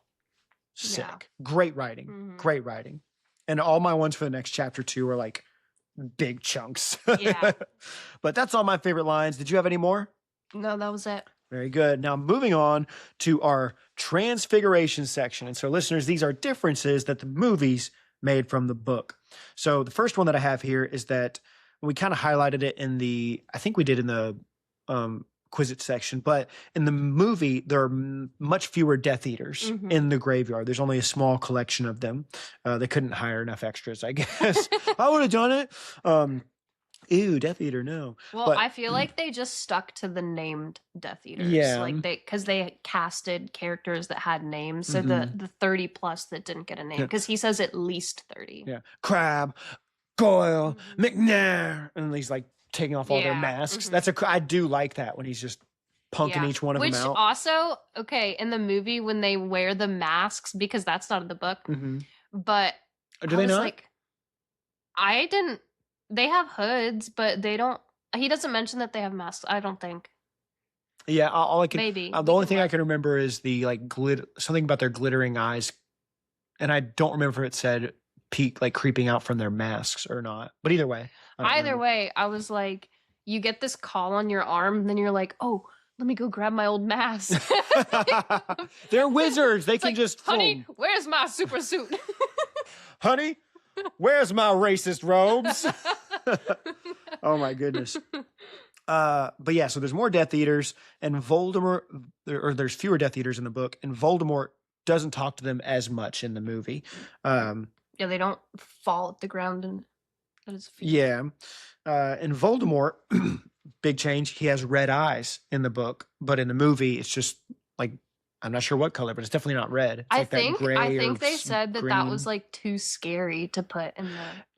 sick. Yeah. Great writing. Great writing. And all my ones for the next chapter 2 are like big chunks. Yeah. But that's all my favorite lines. Did you have any more? No, that was it. Very good. Now moving on to our Transfiguration section. And so listeners, these are differences that the movies made from the book. So the first one that I have here is that we kind of highlighted it I think we did in the Quizzitch section, but in the movie, there are much fewer Death Eaters in the graveyard. There's only a small collection of them. They couldn't hire enough extras, I guess. I would have done it. Ew, Death Eater, no. Well, I feel like they just stuck to the named Death Eaters. Yeah. Like because they casted characters that had names. So the 30 plus that didn't get a name. Because he says at least 30. Yeah. Crab, Goyle, McNair. And he's like taking off all their masks. I do like that when he's just punking each one of them out. Which also, okay, in the movie when they wear the masks, because that's not in the book, but do they not? Like, they have hoods, but they don't, he doesn't mention that they have masks, I don't think. Yeah, all I can, maybe. The only thing I can remember is the like something about their glittering eyes. And I don't remember if it said creeping out from their masks or not. But either way. I was like, you get this call on your arm, and then you're like, oh, let me go grab my old mask. They're wizards. They can like, just honey, where's my super suit? Honey, where's my racist robes? Oh my goodness. But yeah, so there's more Death Eaters, and Voldemort, or there's fewer Death Eaters in the book, and Voldemort doesn't talk to them as much in the movie. Yeah, they don't fall at the ground and at his feet. Yeah. And Voldemort, big change, he has red eyes in the book, but in the movie, it's just like, I'm not sure what color, but it's definitely not red. It's I like think that gray I or think they said that was green. like too scary to put in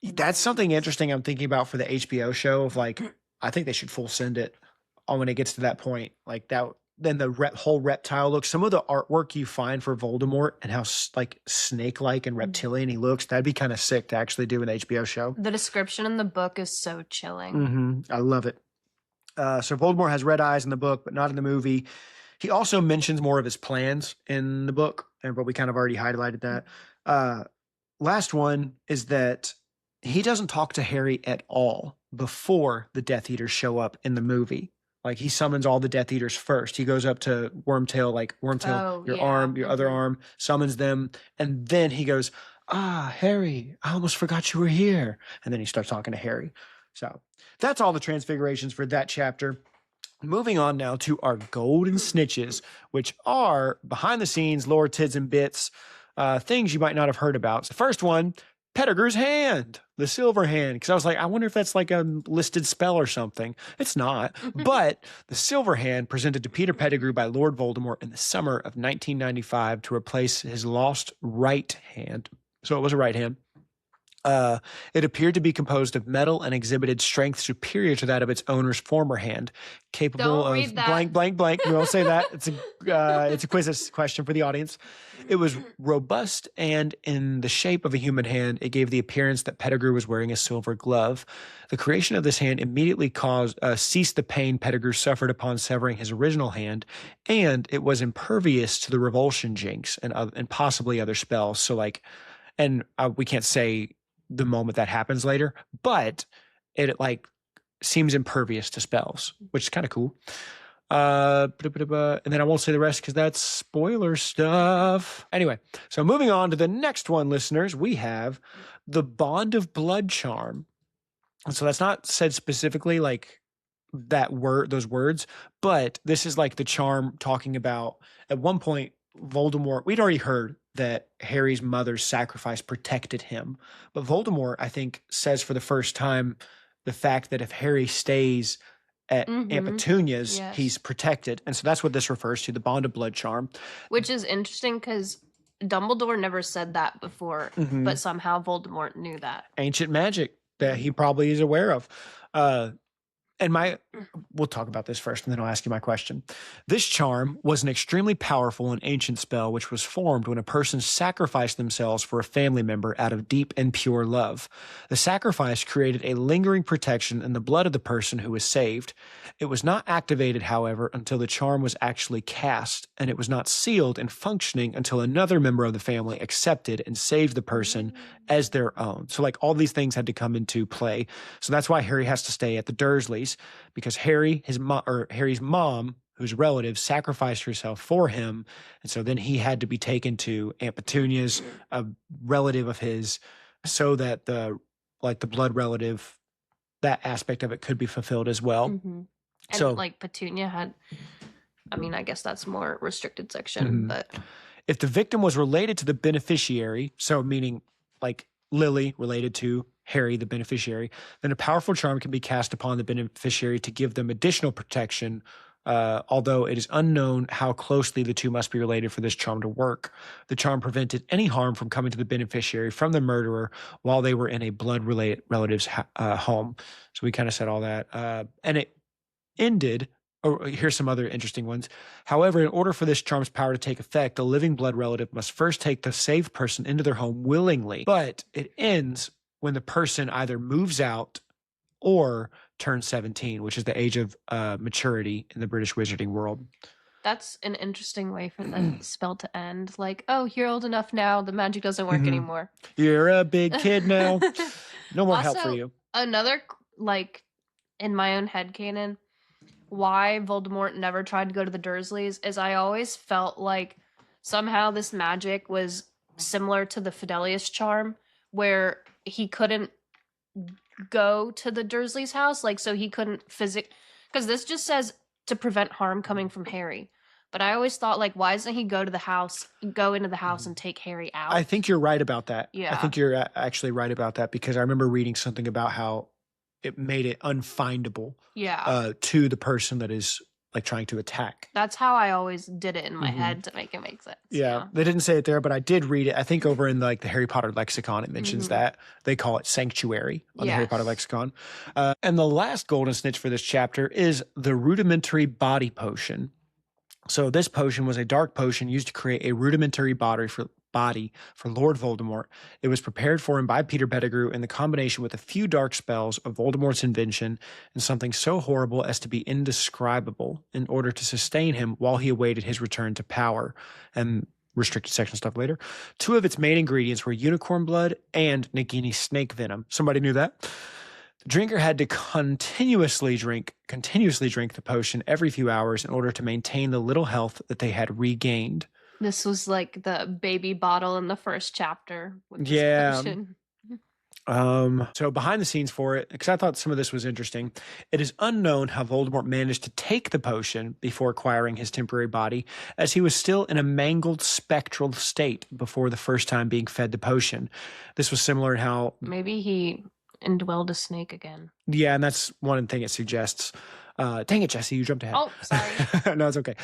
the. That's something interesting I'm thinking about for the HBO show of like, I think they should full send it on when it gets to that point. Like that, then the whole reptile look, some of the artwork you find for Voldemort and how like snake-like and reptilian he looks, that'd be kind of sick to actually do an HBO show. The description in the book is so chilling. I love it. So Voldemort has red eyes in the book, but not in the movie. He also mentions more of his plans in the book, but we kind of already highlighted that. Last one is that he doesn't talk to Harry at all before the Death Eaters show up in the movie. Like he summons all the Death Eaters first. He goes up to Wormtail, like Wormtail, your arm, your other arm, summons them, and then he goes, Harry, I almost forgot you were here. And then he starts talking to Harry. So that's all the transfigurations for that chapter. Moving on now to our golden snitches, which are behind the scenes, lore, tids, and bits, things you might not have heard about. So the first one, Pettigrew's hand, the silver hand. Because I was like, I wonder if that's like a listed spell or something. It's not. But the silver hand presented to Peter Pettigrew by Lord Voldemort in the summer of 1995 to replace his lost right hand. So it was a right hand. It appeared to be composed of metal and exhibited strength superior to that of its owner's former hand, capable of blank, blank, blank. We won't say that. It's a quiz question for the audience. It was robust, and in the shape of a human hand, it gave the appearance that Pettigrew was wearing a silver glove. The creation of this hand immediately ceased the pain Pettigrew suffered upon severing his original hand, and it was impervious to the revulsion jinx and possibly other spells. So we can't say the moment that happens later, but it like seems impervious to spells, which is kind of cool. And then I won't say the rest because that's spoiler stuff. Anyway, so moving on to the next one, listeners, we have the Bond of Blood charm. And so that's not said specifically like that word, those words, but this is like the charm talking about at one point Voldemort, we'd already heard that Harry's mother's sacrifice protected him. But Voldemort, I think, says for the first time the fact that if Harry stays at Aunt Petunia's, he's protected. And so that's what this refers to, the Bond of Blood charm. Which is interesting because Dumbledore never said that before, but somehow Voldemort knew that. Ancient magic that he probably is aware of. We'll talk about this first, and then I'll ask you my question. This charm was an extremely powerful and ancient spell which was formed when a person sacrificed themselves for a family member out of deep and pure love. The sacrifice created a lingering protection in the blood of the person who was saved. It was not activated, however, until the charm was actually cast, and it was not sealed and functioning until another member of the family accepted and saved the person as their own. So like all these things had to come into play. So that's why Harry has to stay at the Dursleys, because Harry's mom, whose relative, sacrificed herself for him, and so then he had to be taken to Aunt Petunia's, a relative of his, so that the blood relative, that aspect of it could be fulfilled as well. And so like Petunia had, I mean, I guess that's more restricted section, but if the victim was related to the beneficiary, so meaning like Lily related to Harry, the beneficiary, then a powerful charm can be cast upon the beneficiary to give them additional protection, although it is unknown how closely the two must be related for this charm to work. The charm prevented any harm from coming to the beneficiary from the murderer while they were in a blood-related relative's home. So we kind of said all that. And it ended... Oh, here's some other interesting ones. However, in order for this charm's power to take effect, the living blood relative must first take the saved person into their home willingly. But it ends when the person either moves out or turns 17, which is the age of maturity in the British wizarding world. That's an interesting way for the spell to end. Like, oh, you're old enough now. The magic doesn't work anymore. You're a big kid now. No more help for you. Another, like, in my own headcanon, why Voldemort never tried to go to the Dursleys is I always felt like somehow this magic was similar to the Fidelius charm, where he couldn't go to the Dursleys' house, like, so he couldn't because this just says to prevent harm coming from Harry. But I always thought, like, why doesn't he go into the house and take Harry out? I think you're right about that. Yeah. I think you're actually right about that, because I remember reading something about how it made it unfindable to the person that is like trying to attack. That's how I always did it in my Mhm. head to make it make sense. Yeah, they didn't say it there, but I did read it. I think over in like the Harry Potter lexicon, it mentions that. They call it sanctuary on the Harry Potter lexicon. And the last golden snitch for this chapter is the rudimentary body potion. So this potion was a dark potion used to create a rudimentary body for Lord Voldemort. It was prepared for him by Peter Pettigrew in the combination with a few dark spells of Voldemort's invention and something so horrible as to be indescribable in order to sustain him while he awaited his return to power. And restricted section stuff later. 2 of its main ingredients were unicorn blood and Nagini snake venom. Somebody knew that? The drinker had to continuously drink the potion every few hours in order to maintain the little health that they had regained. This was like the baby bottle in the first chapter. With this Yeah. potion. So behind the scenes for it, because I thought some of this was interesting, it is unknown how Voldemort managed to take the potion before acquiring his temporary body, as he was still in a mangled spectral state before the first time being fed the potion. This was similar in how... Maybe he indwelled a snake again. Yeah, and that's one thing it suggests. Dang it, Jessie, you jumped ahead. Oh, sorry. No, it's okay.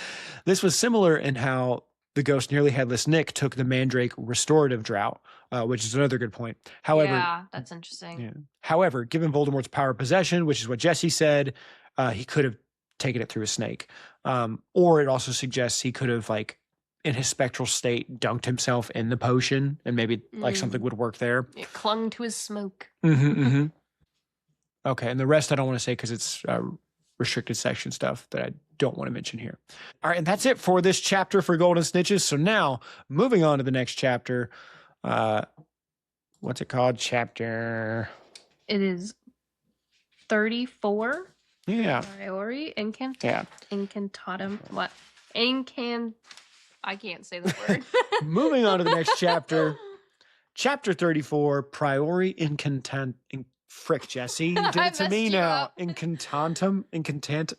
This was similar in how the ghost nearly headless Nick took the Mandrake restorative drought, which is another good point. However, yeah, that's interesting. Yeah. However, given Voldemort's power of possession, which is what Jessie said, he could have taken it through a snake. Or it also suggests he could have, like, in his spectral state, dunked himself in the potion, and maybe like something would work there. It clung to his smoke. Okay, and the rest I don't want to say because it's restricted section stuff that I don't want to mention here. All right, and that's it for this chapter for Golden Snitches. So now, moving on to the next chapter. What's it called? Chapter... It is 34. Yeah. Priori incantatum. What? I can't say the word. Moving on to the next chapter. Chapter 34, Priori Incantant... Frick, Jessie. You did it to me now. Incantatum. Incantatum.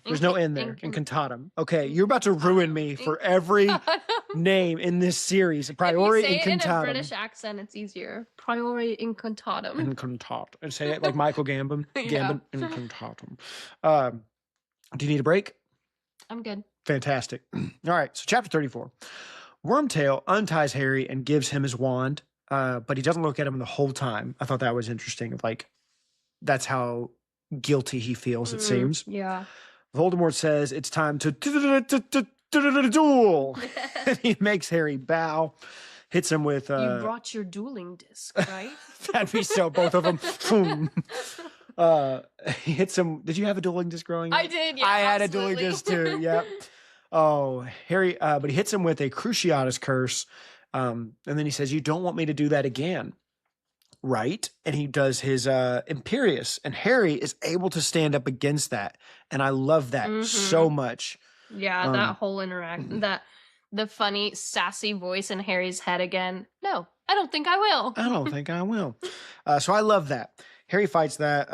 There's no N there. Incantatum. Okay, you're about to ruin me for every name in this series. Priori if you say Incantatum. it in a British accent, it's easier. Priori Incantatum. Incantatum. And say it like Michael Gambon. Yeah. Gambon. Incantatum. Do you need a break? I'm good. Fantastic. All right, so chapter 34. Wormtail unties Harry and gives him his wand. But he doesn't look at him the whole time. I thought that was interesting. Of like, that's how guilty he feels, it seems. Yeah. Voldemort says it's time to duel. He makes Harry bow, hits him with... You brought your dueling disc, right? That'd be so, both of them. Boom. He hits him... Did you have a dueling disc growing up? I did, yeah. I had absolutely. a dueling disc too, yep. Oh, Harry... but he hits him with a Cruciatus curse. And then he says, you don't want me to do that again, right? And he does his Imperious, and Harry is able to stand up against that. And I love that so much. Yeah, that whole interaction, the funny, sassy voice in Harry's head again. No, I don't think I will. I don't think I will. So I love that. Harry fights that,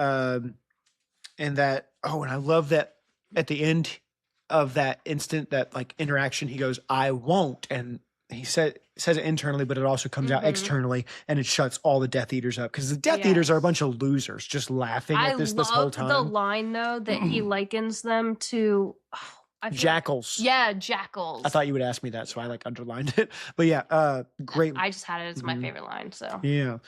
and I love that at the end of that instant, that like interaction, he goes, I won't. And he says it internally, but it also comes out externally, and it shuts all the Death Eaters up, because the Death Eaters are a bunch of losers just laughing at this whole time. I love the line, though, that he likens them to... jackals. Yeah, jackals. I thought you would ask me that, so I like underlined it. But yeah, great. I just had it as my favorite line, so. Yeah.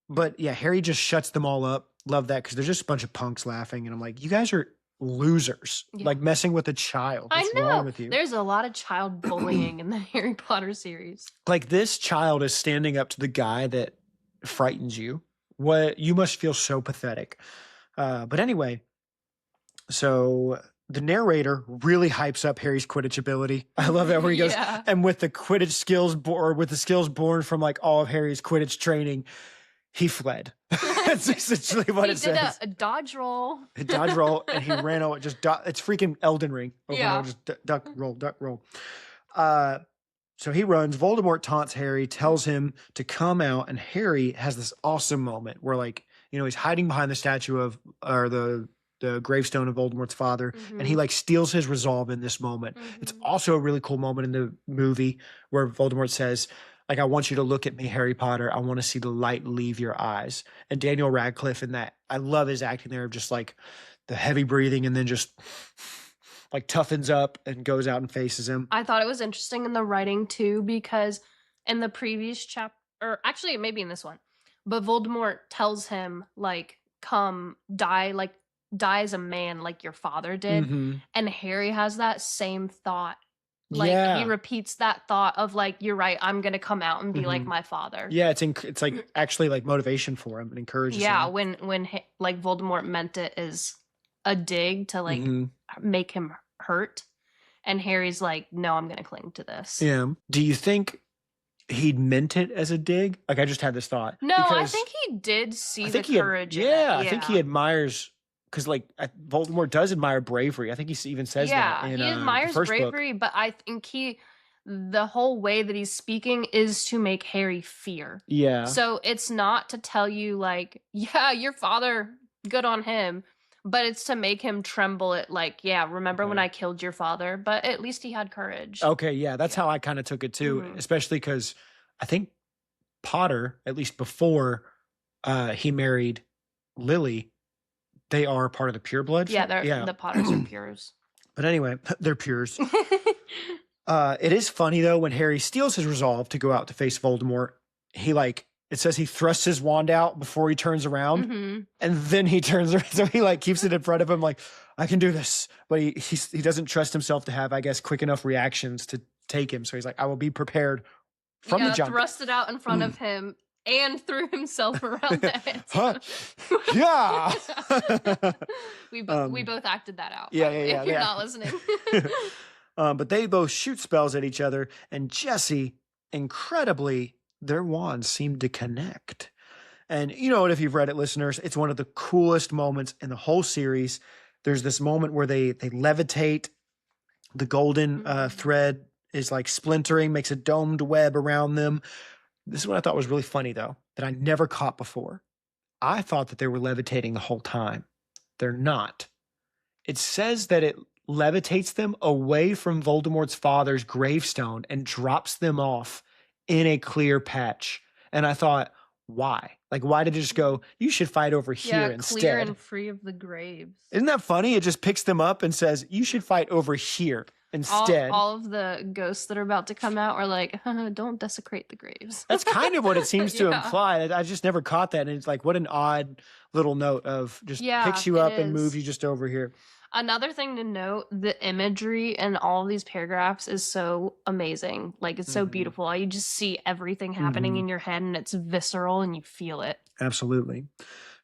But yeah, Harry just shuts them all up. Love that, because they're just a bunch of punks laughing, and I'm like, you guys are losers, like messing with a child. What's wrong with you? There's a lot of child bullying in the Harry Potter series. Like, this child is standing up to the guy that frightens you. What, you must feel so pathetic. But anyway, so the narrator really hypes up Harry's Quidditch ability. I love that, where he goes, and with the Quidditch skills, or with the skills born from like all of Harry's Quidditch training, he fled. That's essentially what it says. He did a dodge roll. A dodge roll, and he ran over. It's freaking Elden Ring. Over and over, just duck, roll. So he runs. Voldemort taunts Harry, tells him to come out, and Harry has this awesome moment where, like, he's hiding behind the statue of, or the gravestone of Voldemort's father, and he like steals his resolve in this moment. It's also a really cool moment in the movie where Voldemort says, like, I want you to look at me, Harry Potter. I want to see the light leave your eyes. And Daniel Radcliffe in that, I love his acting there of just like the heavy breathing and then just like toughens up and goes out and faces him. I thought it was interesting in the writing too, because in the previous chapter, or actually maybe in this one, but Voldemort tells him like, come die as a man like your father did. Mhm. And Harry has that same thought. Like Yeah. he repeats that thought of like, you're right, I'm gonna come out and be like Mhm. my father. Yeah, it's like actually like motivation for him and encourages Yeah, him. when like Voldemort meant it as a dig to like Mhm. make him hurt, and Harry's like, no, I'm gonna cling to this. Yeah. Do you think he'd meant it as a dig? Like, I just had this thought. No, I because think he did see I think the he courage. in it. yeah, I think he admires, because like Voldemort does admire bravery. I think he even says that in he the admires first book. bravery, but I think the whole way that he's speaking is to make Harry fear. Yeah. So it's not to tell you like, yeah, your father, good on him, but it's to make him tremble at like, yeah, remember when Okay. I killed your father? But at least he had courage. Okay, yeah, that's how I kind of took it too, Mhm. especially because I think Potter, at least before he married Lily, they are part of the pureblood. Yeah, yeah. the Potters are pures. But anyway, they're pures. It is funny though when Harry steals his resolve to go out to face Voldemort. He like it says he thrusts his wand out before he turns around, Mhm. and then he turns around. So he like keeps it in front of him, like I can do this. But he doesn't trust himself to have, I guess, quick enough reactions to take him. So he's like, I will be prepared from the jump. Thrust it out in front of him and threw himself around the head. Huh? Yeah. we Um, both acted that out. yeah, by the way, yeah, If you're yeah. not listening. But they both shoot spells at each other, and Jessie, incredibly, their wands seem to connect. And you know what, if you've read it, listeners, it's one of the coolest moments in the whole series. There's this moment where they levitate. The golden thread is like splintering, makes a domed web around them. This is what I thought was really funny, though, that I never caught before. I thought that they were levitating the whole time. They're not. It says that it levitates them away from Voldemort's father's gravestone and drops them off in a clear patch. And I thought, why? Like, why did it just go, you should fight over here Clear instead? and free of the graves. Isn't that funny? It just picks them up and says, you should fight over here instead. All of the ghosts that are about to come out are like, don't desecrate the graves. That's kind of what it seems to Yeah. imply. I just never caught that. And it's like, what an odd little note of just Yeah, picks you it up and is. moves you just over here. Another thing to note, the imagery in all of these paragraphs is so amazing. Like, it's so Mhm. beautiful. You just see everything happening Mhm. in your head, and it's visceral, and you feel it. Absolutely.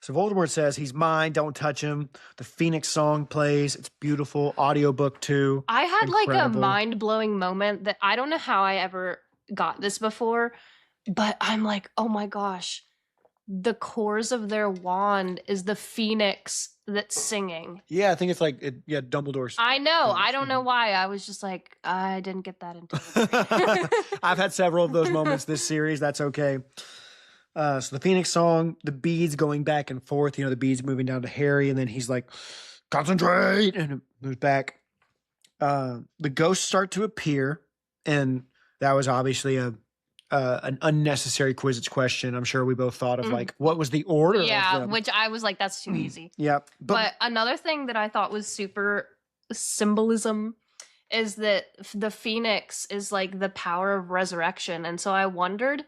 So Voldemort says, he's mine, don't touch him. The Phoenix song plays. It's beautiful. Audiobook too. I had like a Incredible. mind-blowing moment that I don't know how I ever got this before, but I'm like, oh my gosh, the cores of their wand is the phoenix that's singing. Yeah, I think it's like, Dumbledore's. I know. I don't know Mhm. why. I was just like, I didn't get that until the very- I've had several of those moments this series. That's okay. So the Phoenix song, the beads going back and forth, the beads moving down to Harry, and then he's like, concentrate, and it moves back. The ghosts start to appear, and that was obviously an unnecessary Quizzitch question. I'm sure we both thought of Mhm. like, what was the order of Yeah, them? which I was like, that's too easy. Yep. But another thing that I thought was super symbolism is that the phoenix is like the power of resurrection. And so I wondered,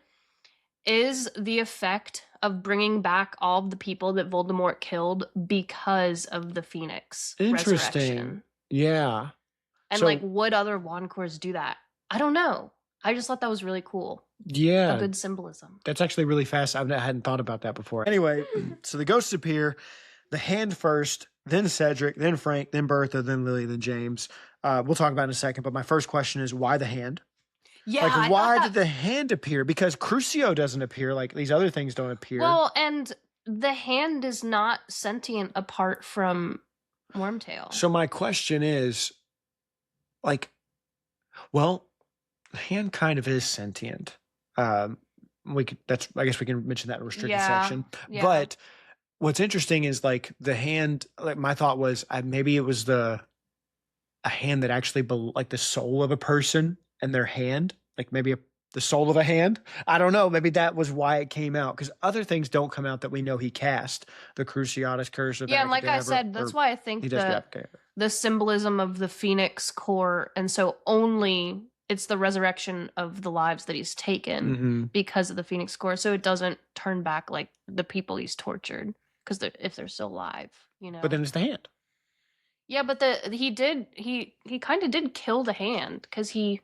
is the effect of bringing back all of the people that Voldemort killed because of the phoenix Interesting. resurrection? Yeah. And So- like, would other wand cores do that? I don't know. I just thought that was really cool. Yeah. A good symbolism. That's actually really fast. I hadn't thought about that before. Anyway, so the ghosts appear. The hand first, then Cedric, then Frank, then Bertha, then Lily, then James. We'll talk about it in a second. But my first question is, why the hand? Yeah. Like, I why thought did the hand appear? Because Crucio doesn't appear. Like, these other things don't appear. Well, and the hand is not sentient apart from Wormtail. So my question is, like, well, the hand kind of is sentient. I guess we can mention that in a restricted section. yeah. But what's interesting is like the hand, like my thought was maybe it was a hand that actually like the soul of a person and their hand, like maybe the soul of a hand. I don't know. Maybe that was why it came out, because other things don't come out that we know he cast. The Cruciatus Curse. Yeah, and like I said, that's why I think he does the symbolism of the Phoenix core, and so only it's the resurrection of the lives that he's taken because of the Phoenix core, so it doesn't turn back like the people he's tortured, because if they're still alive, you know. But then it's the hand. Yeah, but he kind of did kill the hand, because he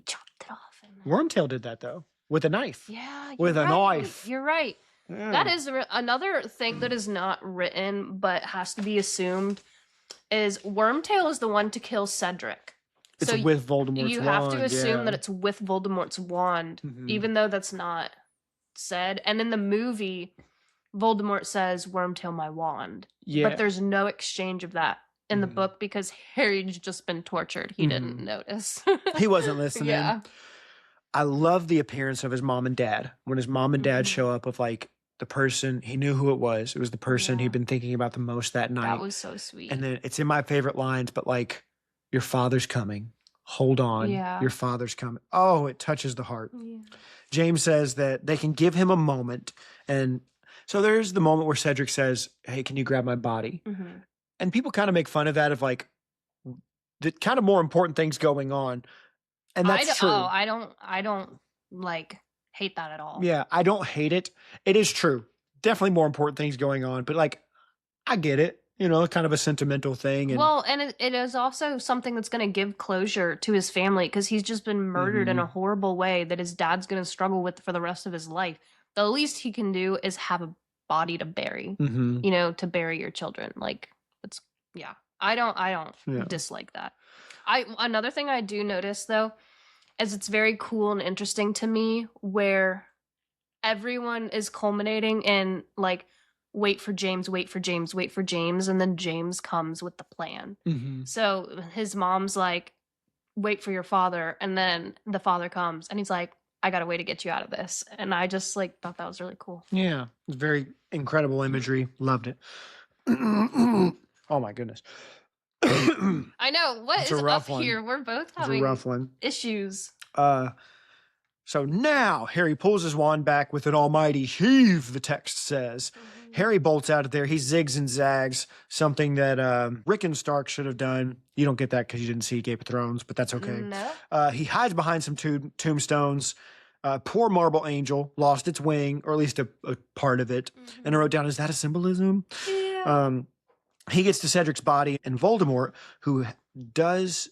chopped it off. Wormtail did that though, with a knife. Yeah, with a knife. You're right. Yeah. That is another thing that is not written but has to be assumed is Wormtail is the one to kill Cedric. It's so with Voldemort's wand. You have to assume that it's with Voldemort's wand, even though that's not said. And in the movie, Voldemort says, "Wormtail, my wand." Yeah. But there's no exchange of that in the book because Harry's just been tortured. He didn't notice. He wasn't listening. Yeah. I love the appearance of his mom and dad. When his mom and dad show up with like the person, he knew who it was. It was the person he'd been thinking about the most that night. That was so sweet. And then it's in my favorite lines, but like, your father's coming. Hold on. Yeah. Your father's coming. Oh, it touches the heart. Yeah. James says that they can give him a moment. And so there's the moment where Cedric says, "Hey, can you grab my body?" And people kind of make fun of that, of like the kind of more important things going on. And that's true. Oh, I don't like hate that at all. Yeah, I don't hate it. It is true. Definitely more important things going on, but like, I get it. You know, kind of a sentimental thing. And well, and it is also something that's going to give closure to his family, because he's just been murdered in a horrible way that his dad's going to struggle with for the rest of his life. The least he can do is have a body to bury, you know, to bury your children. Like, it's, yeah, I don't dislike that. Another thing I do notice though, is it's very cool and interesting to me where everyone is culminating in like, wait for James, wait for James, wait for James, and then James comes with the plan. So his mom's like, wait for your father, and then the father comes and he's like, I got a way to get you out of this. And I just like thought that was really cool. Yeah, it's very incredible imagery. Loved it. Oh my goodness. I know. What It's is a rough up one. here? We're both It's a having rough one. issues. So now Harry pulls his wand back with an almighty heave, the text says. Harry bolts out of there. He zigs and zags, something that Rick and Stark should have done. You don't get that because you didn't see Game of Thrones, but that's okay. No. He hides behind some tombstones. Poor Marble Angel lost its wing, or at least a part of it. And I wrote down, is that a symbolism? Yeah. He gets to Cedric's body, and Voldemort, who has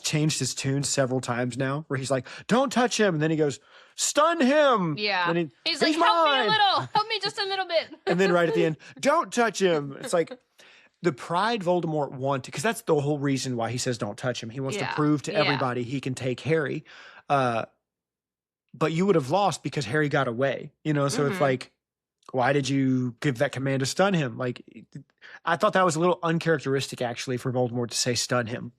changed his tune several times now, where he's like, don't touch him. And then he goes, stun him. Yeah. Then he's like, help me a little. Help me just a little bit. And then right at the end, don't touch him. It's like the pride Voldemort wanted, because that's the whole reason why he says don't touch him. He wants to prove to everybody he can take Harry. But you would have lost because Harry got away, you know? So it's like, why did you give that command to stun him? Like, I thought that was a little uncharacteristic, actually, for Voldemort to say stun him.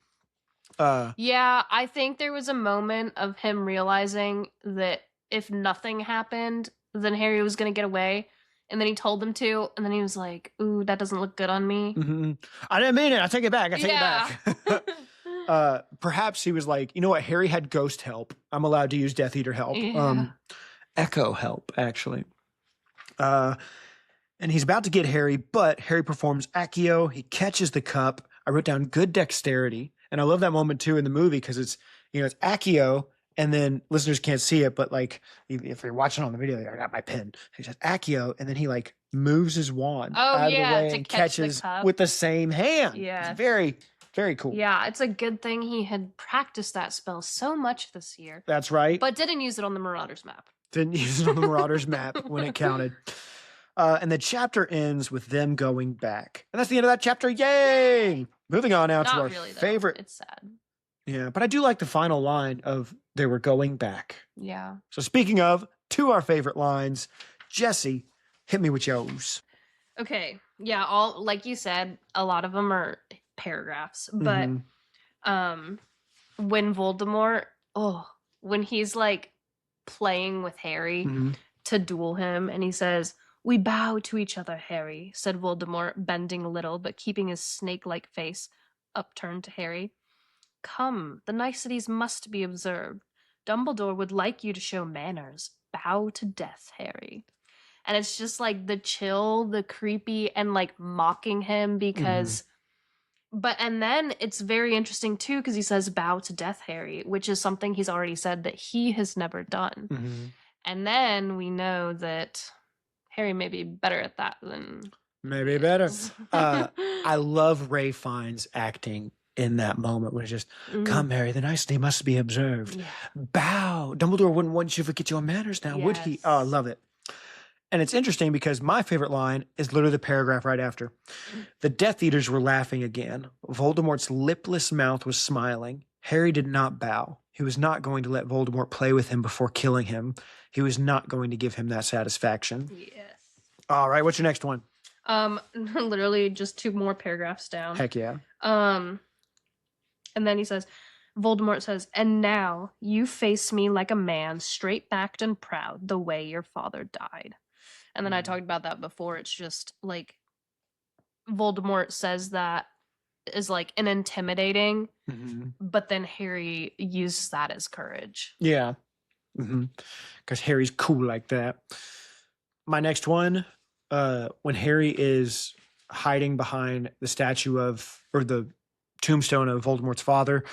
Yeah, I think there was a moment of him realizing that if nothing happened, then Harry was going to get away. And then he told them to, and then he was like, ooh, that doesn't look good on me. I didn't mean it. I take it back. I take it back. Perhaps he was like, you know what? Harry had ghost help. I'm allowed to use Death Eater help. Echo help, actually. And he's about to get Harry, but Harry performs Accio. He catches the cup. I wrote down good dexterity. And I love that moment too in the movie, because it's, you know, it's Accio, and then listeners can't see it, but like if you're watching on the video, I got my pen. He says Accio, and then he like moves his wand out of the way and catches with the same hand. Yeah. It's very, very cool. Yeah, it's a good thing he had practiced that spell so much this year. That's right. But didn't use it on the Marauders map. Didn't use it on the Marauders map when it counted. And the chapter ends with them going back. And that's the end of that chapter. Yay! Moving on now to our favorite. It's sad. Yeah, but I do like the final line of they were going back. Yeah. So speaking of, to our favorite lines, Jessie, hit me with yours. Okay. Yeah, all like you said, a lot of them are paragraphs. But when Voldemort, when he's like playing with Harry to duel him, and he says, "We bow to each other, Harry," said Voldemort, bending a little, but keeping his snake-like face upturned to Harry. "Come, the niceties must be observed. Dumbledore would like you to show manners. Bow to death, Harry. And it's just like the chill, the creepy, and like mocking him because but and then it's very interesting too because he says bow to death, Harry, which is something he's already said that he has never done. And then we know that Harry may be better at that than Maybe better. I love Ray Fiennes' acting in that moment when it's just, come, Harry, the nicety must be observed. Bow. Dumbledore wouldn't want you to forget your manners now, would he? Oh, I love it. And it's interesting because my favorite line is literally the paragraph right after. The Death Eaters were laughing again. Voldemort's lipless mouth was smiling. Harry did not bow. He was not going to let Voldemort play with him before killing him. He was not going to give him that satisfaction. Yes. All right, what's your next one? Literally just 2 more paragraphs down. Heck yeah. And then he says, Voldemort says, and now you face me like a man, straight-backed and proud, the way your father died. And then I talked about that before. It's just like Voldemort says that is like an intimidating, but then Harry uses that as courage. Yeah. Because Harry's cool like that. My next one, when Harry is hiding behind the statue of, or the tombstone of Voldemort's father,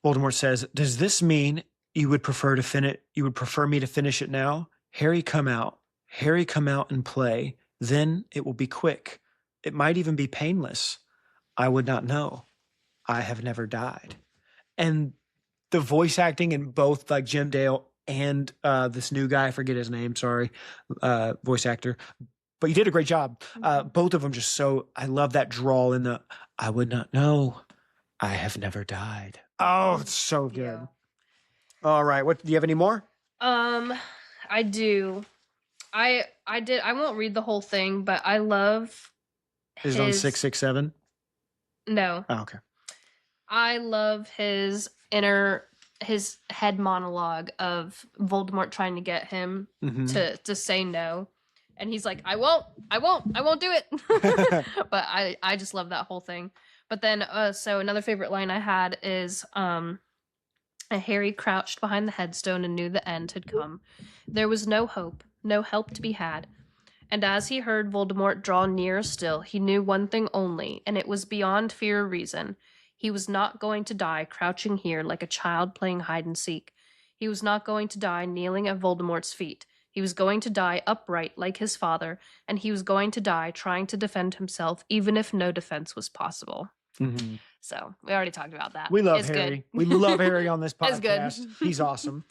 Voldemort says, does this mean you would prefer me to finish it now? Harry, come out. Harry, come out and play. Then it will be quick. It might even be painless. I would not know. I have never died. And the voice acting in both like Jim Dale and this new guy, I forget his name, sorry, voice actor. But you did a great job. Both of them just so, I love that drawl in the, I would not know. I have never died. Oh, it's so good. Yeah. All right. Do you have any more? I do. I won't read the whole thing, but I love Is it on 667? No. Oh, okay. I love his head monologue of Voldemort trying to get him to say no. And he's like, I won't do it. But I just love that whole thing. But then, so another favorite line I had is, Harry crouched behind the headstone and knew the end had come. There was no hope, no help to be had. And as he heard Voldemort draw nearer still, he knew one thing only, and it was beyond fear or reason. He was not going to die crouching here like a child playing hide and seek. He was not going to die kneeling at Voldemort's feet. He was going to die upright like his father, and he was going to die trying to defend himself, even if no defense was possible. So we already talked about that. We love it's Harry. Good. We love Harry on this podcast. It's good. He's awesome.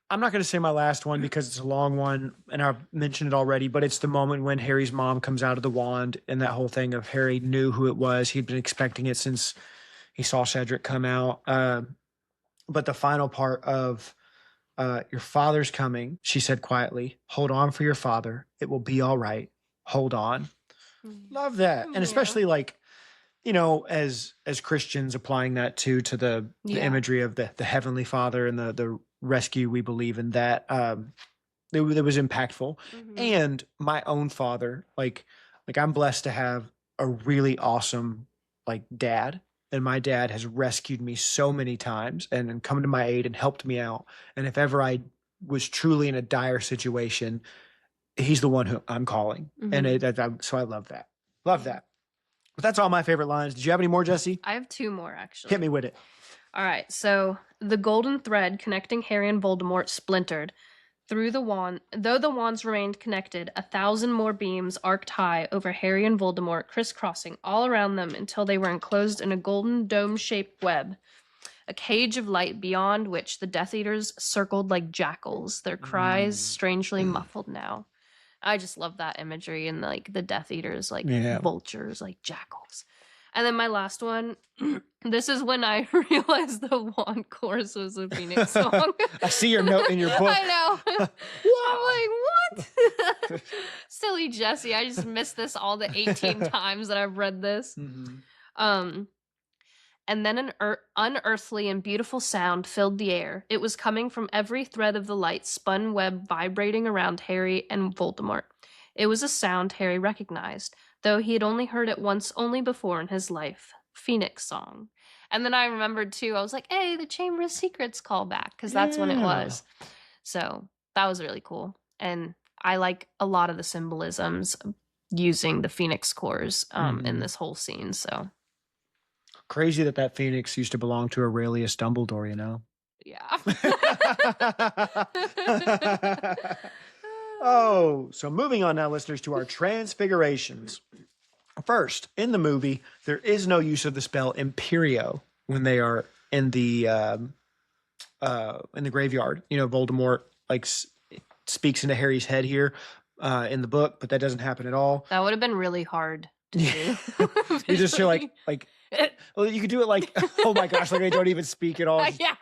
I'm not going to say my last one because it's a long one, and I've mentioned it already, but it's the moment when Harry's mom comes out of the wand and that whole thing of Harry knew who it was. He'd been expecting it since he saw Cedric come out. But the final part of your father's coming, she said quietly, hold on for your father. It will be all right. Hold on. Love that. And especially like, you know, as Christians applying that to the imagery of the Heavenly Father and the rescue we believe in, that it was impactful. And my own father, like I'm blessed to have a really awesome like dad, and my dad has rescued me so many times and come to my aid and helped me out. And if ever I was truly in a dire situation, he's the one who I'm calling. And so I love that. Love that. But that's all my favorite lines. Did you have any more, Jessie? I have 2 more, actually. Hit me with it. All right, so the golden thread connecting Harry and Voldemort splintered. Though the wands remained connected, 1,000 more beams arced high over Harry and Voldemort, crisscrossing all around them until they were enclosed in a golden dome-shaped web, a cage of light beyond which the Death Eaters circled like jackals, their cries strangely muffled now. I just love that imagery, and like the Death Eaters like vultures, like jackals. And then my last one, this is when I realized the Wand Chorus was a Phoenix song. I see your note in your book. I know. I'm like, what? Silly Jessie. I just missed this all the 18 times that I've read this. And then an unearthly and beautiful sound filled the air. It was coming from every thread of the light spun web vibrating around Harry and Voldemort. It was a sound Harry recognized, though he had only heard it once only before in his life. Phoenix song. And then I remembered too, I was like, hey, the Chamber of Secrets call back, because that's when it was. So that was really cool. And I like a lot of the symbolisms using the Phoenix cores in this whole scene. So crazy that Phoenix used to belong to Aurelius Dumbledore, you know? yeah. Oh, so moving on now, listeners, to our transfigurations. First, in the movie, there is no use of the spell Imperio when they are in the graveyard. You know, Voldemort like speaks into Harry's head here in the book, but that doesn't happen at all. That would have been really hard to do. You just hear like well, you could do it like, oh my gosh, like I don't even speak at all. Yeah,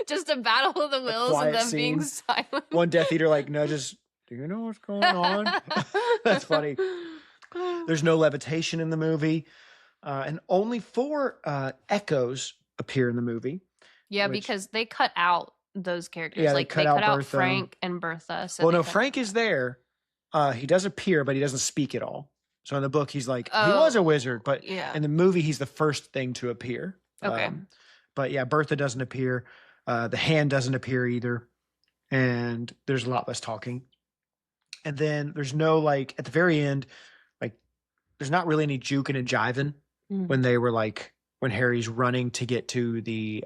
just a battle of the wills and them being silent. One Death Eater like nudges, do you know what's going on? That's funny. There's no levitation in the movie. And only 4 echoes appear in the movie. Yeah, because they cut out those characters. Yeah, like they cut out Bertha. Frank and Bertha. So well, no, Frank is there. He does appear, but he doesn't speak at all. So in the book, he's like, he was a wizard, but in the movie, he's the first thing to appear. Okay. But yeah, Bertha doesn't appear. The hand doesn't appear either. And there's a lot less talking. And then there's no, like, at the very end, like, there's not really any juking and jiving when they were like, when Harry's running to get to the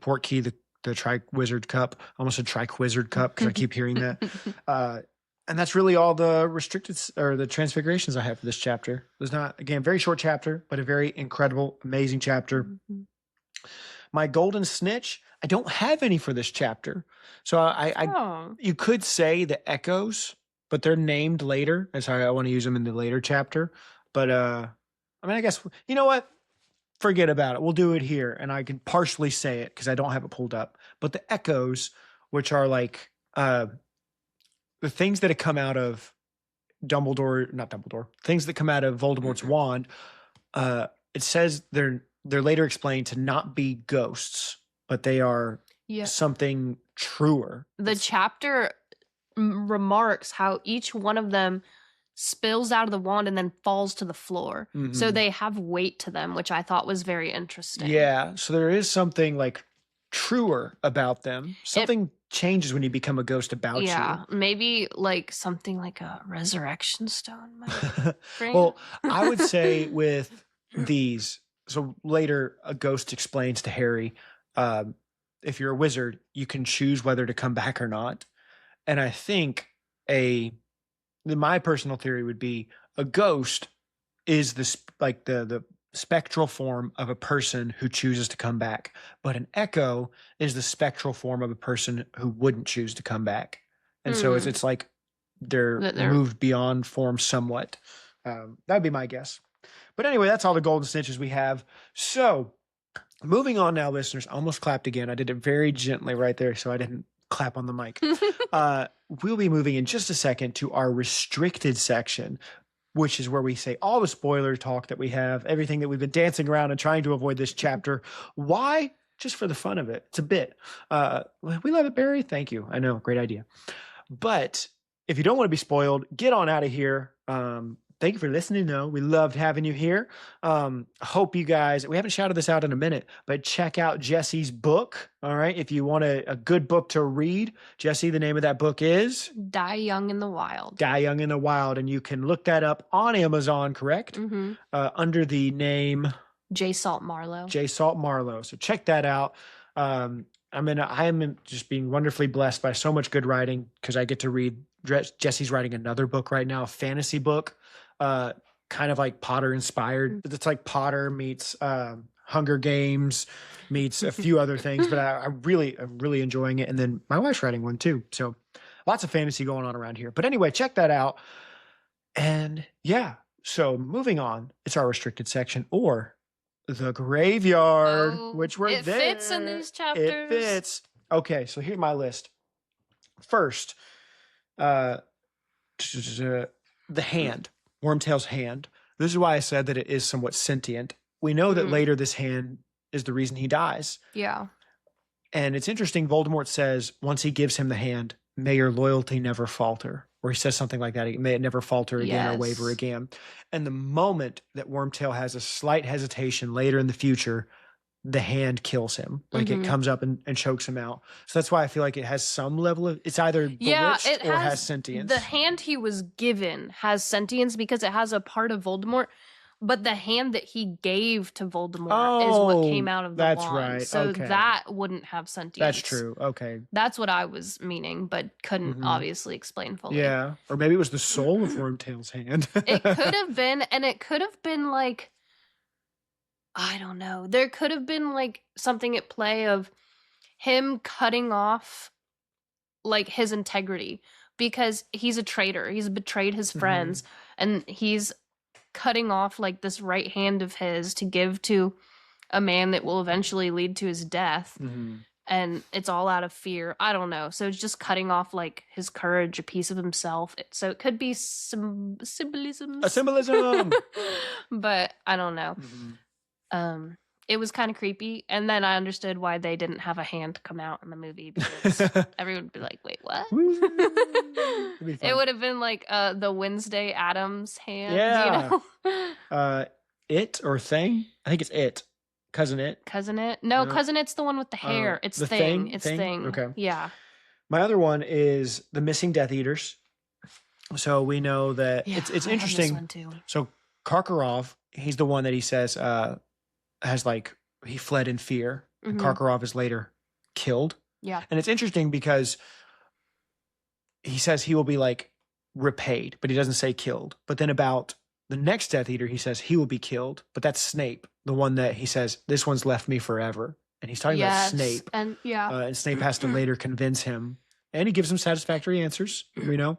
port key, the Tri-Wizard Cup. I almost said Tri-Quizzard Cup because I keep hearing that. And that's really all the restricted or the transfigurations I have for this chapter. There's not, again, very short chapter, but a very incredible, amazing chapter. My golden snitch, I don't have any for this chapter. So you could say the echoes, but they're named later. And so I want to use them in the later chapter. But I mean, I guess, you know what? Forget about it. We'll do it here. And I can partially say it because I don't have it pulled up. But the echoes, which are like the things that have come out of things that come out of Voldemort's wand, it says they're later explained to not be ghosts, but they are something truer. The chapter remarks how each one of them spills out of the wand and then falls to the floor. So they have weight to them, which I thought was very interesting. Yeah. So there is something like truer about them. Something changes when you become a ghost about you. Yeah. Maybe like something like a resurrection stone. Well, I would say with these, so later a ghost explains to Harry, if you're a wizard, you can choose whether to come back or not. And I think my personal theory would be a ghost is the spectral form of a person who chooses to come back, but an echo is the spectral form of a person who wouldn't choose to come back. And so it's like they're moved beyond form somewhat. That'd be my guess. But anyway, that's all the golden snitches we have. So moving on now, listeners. I almost clapped again. I did it very gently right there, so I didn't clap on the mic. We'll be moving in just a second to our restricted section, which is where we say all the spoiler talk that we have, everything that we've been dancing around and trying to avoid this chapter. Why? Just for the fun of it. It's a bit. We love it, Barry. Thank you. I know. Great idea. But if you don't want to be spoiled, get on out of here. Thank you for listening, though. We loved having you here. Hope you guys, we haven't shouted this out in a minute, but check out Jessie's book. All right. If you want a good book to read, Jessie, the name of that book is Die Young in the Wild. Die Young in the Wild. And you can look that up on Amazon, correct? Under the name J. Salt Marlowe. J. Salt Marlowe. So check that out. I am just being wonderfully blessed by so much good writing because I get to read. Jessie's writing another book right now, a fantasy book. Kind of like Potter inspired. It's like Potter meets Hunger Games meets a few other things, but I'm really enjoying it. And then my wife's writing one too. So lots of fantasy going on around here. But anyway, check that out. And yeah, so moving on, it's our restricted section or the graveyard, which we're there. It fits in these chapters. It fits. Okay, so here's my list. First, the hand. Wormtail's hand. This is why I said that it is somewhat sentient. We know that later this hand is the reason he dies. Yeah. And it's interesting, Voldemort says, once he gives him the hand, may your loyalty never falter. where he says something like that. May it never falter again or waver Yes. again. And the moment that Wormtail has a slight hesitation later in the future, the hand kills him. Like it comes up and chokes him out. So that's why I feel like it has some level of, it's either bewitched or has sentience. The hand he was given has sentience because it has a part of Voldemort, but the hand that he gave to Voldemort is what came out of the that's wand. right. So Okay. that wouldn't have sentience. That's true. Okay. That's what I was meaning, but couldn't obviously explain fully. Yeah. Or maybe it was the soul of Wormtail's hand. It could have been, and it could have been like, I don't know. There could have been like something at play of him cutting off like his integrity because he's a traitor. He's betrayed his friends and he's cutting off like this right hand of his to give to a man that will eventually lead to his death. And it's all out of fear. I don't know. So it's just cutting off like his courage, a piece of himself. So it could be some symbolism. A symbolism. But I don't know. It was kind of creepy, and then I understood why they didn't have a hand come out in the movie because everyone would be like, "Wait, what?" It would have been like the Wednesday Addams hand, Yeah. you know? It or Thing? I think it's It. Cousin It. Cousin It? No, No. Cousin It's the one with the hair. It's the Thing. Thing? It's Thing? Thing. Okay. Yeah. My other one is the missing Death Eaters. So we know that Yeah, it's I have this interesting. one too. So Karkaroff, he's the one that he says has like he fled in fear, and Karkaroff is later killed. Yeah. And it's interesting because he says he will be like repaid, but he doesn't say killed. But then about the next Death Eater, he says he will be killed, but that's Snape, the one that he says this one's left me forever, and he's talking about Snape. And yeah. And Snape has to later convince him, and he gives him satisfactory answers, we know.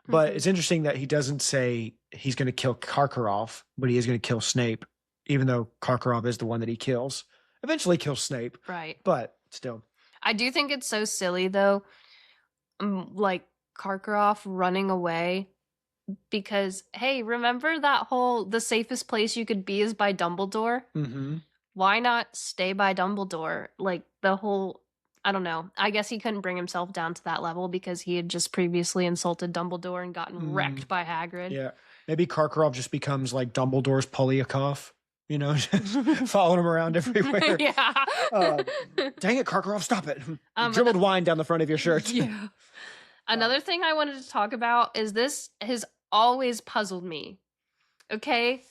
But it's interesting that he doesn't say he's going to kill Karkaroff, but he is going to kill Snape, even though Karkaroff is the one that he kills. Eventually kills Snape, Right. but still. I do think it's so silly though, like Karkaroff running away because, hey, remember that whole the safest place you could be is by Dumbledore? Mm-hmm. Why not stay by Dumbledore? Like the whole, I don't know. I guess he couldn't bring himself down to that level because he had just previously insulted Dumbledore and gotten wrecked by Hagrid. Yeah. Maybe Karkaroff just becomes like Dumbledore's Polyakov, you know, following him around everywhere. Yeah. Dang it, Karkaroff, stop it. You dribbled wine down the front of your shirt. Yeah. Another thing I wanted to talk about is this has always puzzled me. Okay?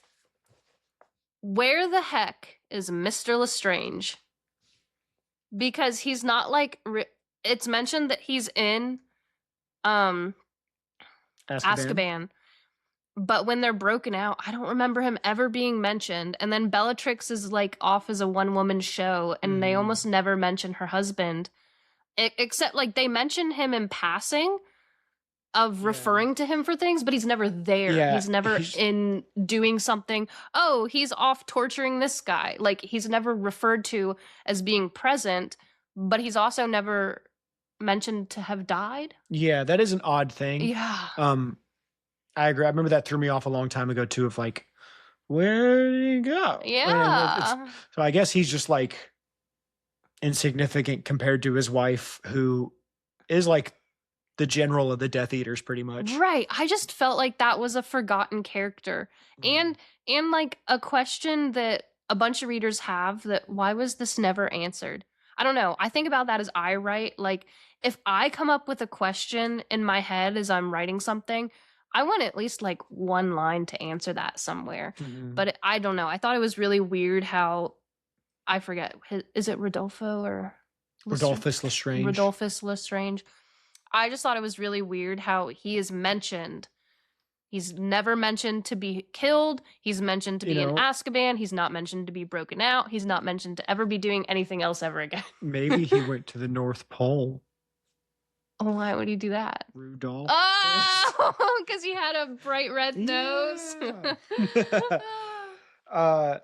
Where the heck is Mr. Lestrange? Because he's not like it's mentioned that he's in Azkaban. But when they're broken out, I don't remember him ever being mentioned. And then Bellatrix is like off as a one-woman show, and they almost never mention her husband. Except like they mention him in passing of referring to him for things, but he's never there. Yeah, he's never in doing something. Oh, he's off torturing this guy. Like he's never referred to as being present, but he's also never mentioned to have died. Yeah, that is an odd thing. Yeah. I agree. I remember that threw me off a long time ago too, of like, where did he go? Yeah. So I guess he's just like insignificant compared to his wife, who is like the general of the Death Eaters pretty much. Right. I just felt like that was a forgotten character. And like a question that a bunch of readers have, that why was this never answered? I don't know. I think about that as I write. Like if I come up with a question in my head as I'm writing something, I want at least like one line to answer that somewhere. But I don't know. I thought it was really weird how, I forget, is it Rodolfo or Rodolphus Lestrange. Rodolphus Lestrange. I just thought it was really weird how he is mentioned. He's never mentioned to be killed. He's mentioned to be in Azkaban. He's not mentioned to be broken out. He's not mentioned to ever be doing anything else ever again. Maybe he went to the North Pole. Oh, why would he do that? Rudolph. Oh, because he had a bright red nose. My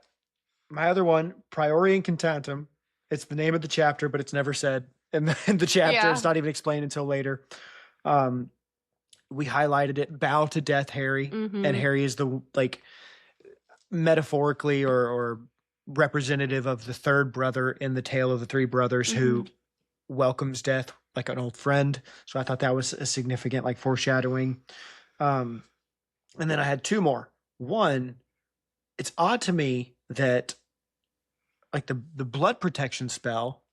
other one, Priori Incantatem. It's the name of the chapter, but it's never said in the chapter. Yeah. It's not even explained until later. We highlighted it. Bow to death, Harry. And Harry is the, like, metaphorically or representative of the third brother in the tale of the three brothers who welcomes death like an old friend. So I thought that was a significant like foreshadowing. And then I had two more. One, it's odd to me that like the blood protection spell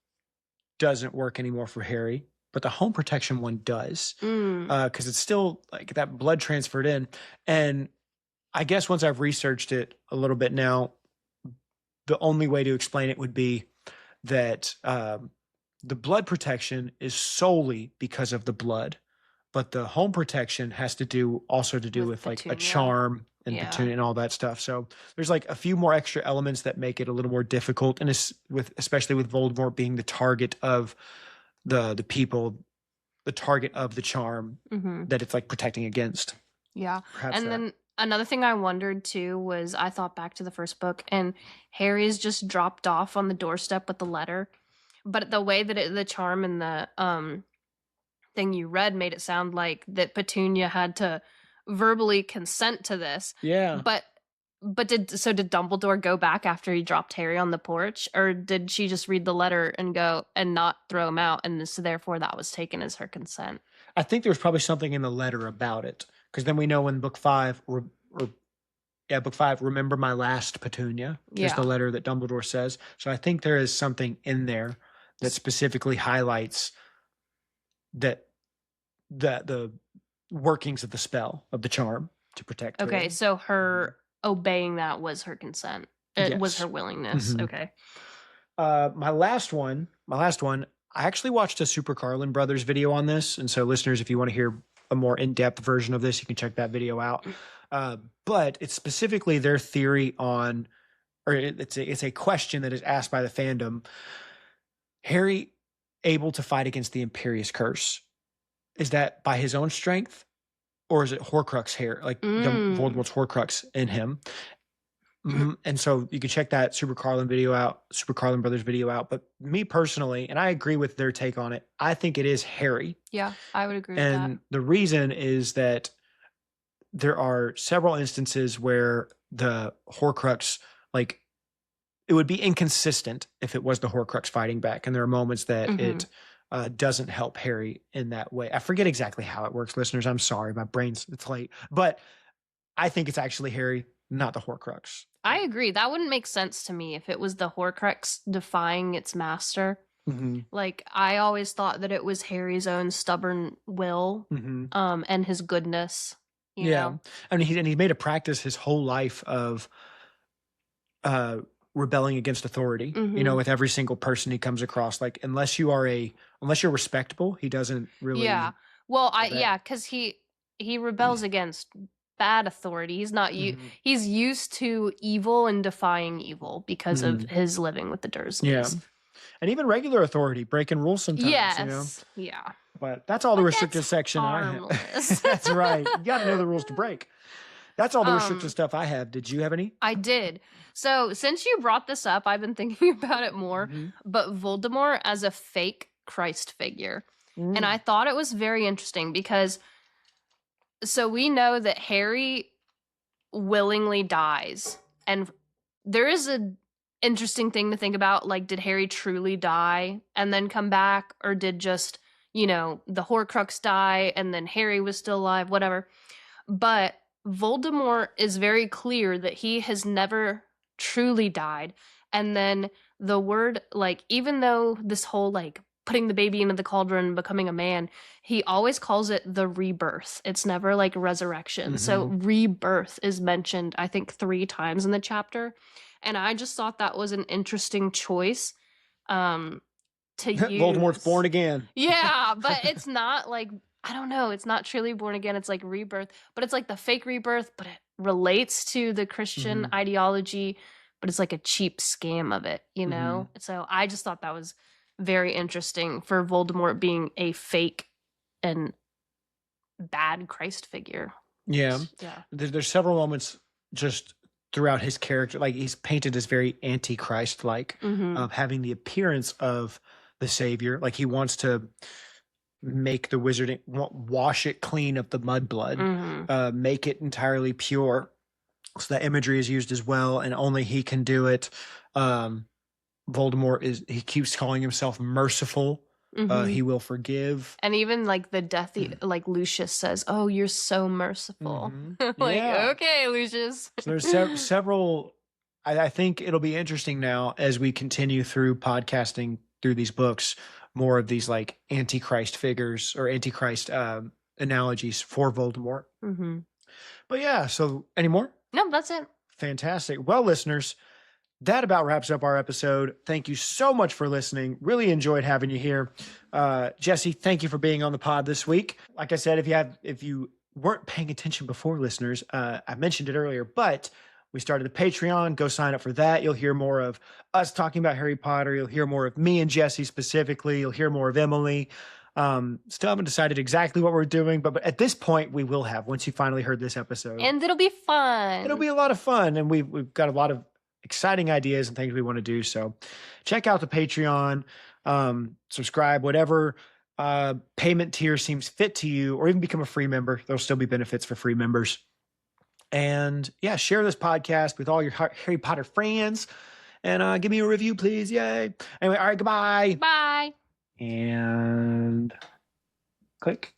doesn't work anymore for Harry, but the home protection one does. Because it's still like that blood transferred in. And I guess once I've researched it a little bit now, the only way to explain it would be that the blood protection is solely because of the blood, but the home protection has to do with like a Petunia. charm and Yeah. Petunia and all that stuff. So there's like a few more extra elements that make it a little more difficult, and especially with Voldemort being the target of the people, the target of the charm that it's like protecting against. Yeah. Perhaps And that. then another thing I wondered too was I thought back to the first book, and Harry's just dropped off on the doorstep with the letter. But the way that the charm and the thing you read made it sound like that Petunia had to verbally consent to this. Yeah. But did Dumbledore go back after he dropped Harry on the porch, or did she just read the letter and go and not throw him out, and so therefore that was taken as her consent? I think there was probably something in the letter about it, because then we know in book 5 book 5, remember my last Petunia is the Yeah. letter that Dumbledore says. So I think there is something in there that specifically highlights that the workings of the spell of the charm to protect. Okay, Harry. so her obeying that was her consent. It was Yes. her willingness. Mhm. Okay. My last one, I actually watched a Super Carlin Brothers video on this. And so listeners, if you want to hear a more in-depth version of this, you can check that video out. But it's specifically their theory on, or it's a question that is asked by the fandom. Harry able to fight against the Imperious Curse, is that by his own strength, or is it Horcrux hair, like Voldemort's Horcrux in him? And so you can check that Super Carlin Brothers video out. But me personally, and I agree with their take on it, I think it is Harry. Yeah, I would agree with And that. the reason is that there are several instances where the Horcrux, like, it would be inconsistent if it was the Horcrux fighting back. And there are moments that it doesn't help Harry in that way. I forget exactly how it works, listeners. I'm sorry. It's late. But I think it's actually Harry, not the Horcrux. I agree. That wouldn't make sense to me if it was the Horcrux defying its master. Like, I always thought that it was Harry's own stubborn will and his goodness. You know? I mean, he made a practice his whole life of rebelling against authority, you know, with every single person he comes across. Like, unless you're respectable, he doesn't really. Yeah. Well, because he rebels against bad authority. He's not he's used to evil and defying evil because of his living with the Dursleys. Yeah. And even regular authority, breaking rules sometimes. Yes. You know? Yeah. But that's all the restricted section I have. Harmless. That's right. You got to know the rules to break. That's all the restricted stuff I have. Did you have any? I did. So since you brought this up, I've been thinking about it more. But Voldemort as a fake Christ figure. And I thought it was very interesting because so we know that Harry willingly dies. And there is an interesting thing to think about. Like, did Harry truly die and then come back? Or did just, you know, the Horcrux die and then Harry was still alive? Whatever. But Voldemort is very clear that he has never truly died. And then the word, like, even though this whole, like, putting the baby into the cauldron and becoming a man, he always calls it the rebirth. It's never like resurrection. So rebirth is mentioned, I think, 3 times in the chapter. And I just thought that was an interesting choice to use. Voldemort's born again. Yeah, but it's not like, I don't know, it's not truly born again. It's like rebirth, but it's like the fake rebirth, but it relates to the Christian ideology, but it's like a cheap scam of it, you know? So I just thought that was very interesting for Voldemort being a fake and bad Christ figure. Yeah. Yeah. There's several moments just throughout his character. Like, he's painted as very anti-Christ-like, having the appearance of the savior. Like, he wants to make the wizard, wash it clean of the mudblood, make it entirely pure. So that imagery is used as well, and only he can do it. Voldemort he keeps calling himself merciful, Mhm. He will forgive. And even like the deathy, like Lucius says, "Oh, you're so merciful." Like, Yeah. okay, Lucius. So there's several. I think it'll be interesting now as we continue through podcasting through these books, more of these like Antichrist figures or Antichrist analogies for Voldemort. Mhm. But yeah, so any more? No, that's it. Fantastic. Well, listeners, that about wraps up our episode. Thank you so much for listening. Really enjoyed having you here. Jessie, thank you for being on the pod this week. Like I said, if you weren't paying attention before, listeners, I mentioned it earlier, but we started the Patreon. Go sign up for that. You'll hear more of us talking about Harry Potter. You'll hear more of me and Jessie specifically. You'll hear more of Emily. Still haven't decided exactly what we're doing, but at this point we will have, once you finally heard this episode. And it'll be fun. It'll be a lot of fun, and we've got a lot of exciting ideas and things we want to do. So check out the Patreon, subscribe, whatever payment tier seems fit to you, or even become a free member. There'll still be benefits for free members. And yeah, share this podcast with all your Harry Potter friends, and give me a review, please. Yay. Anyway, all right, goodbye. Bye. And click.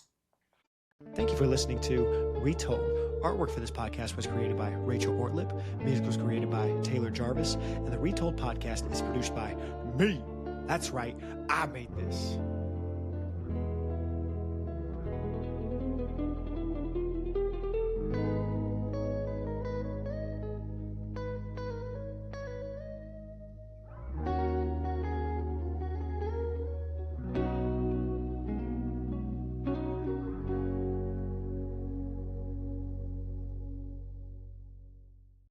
Thank you for listening to Retold. Artwork for this podcast was created by Rachel Ortlip. Music was created by Taylor Jarvis. And the Retold podcast is produced by me. That's right, I made this.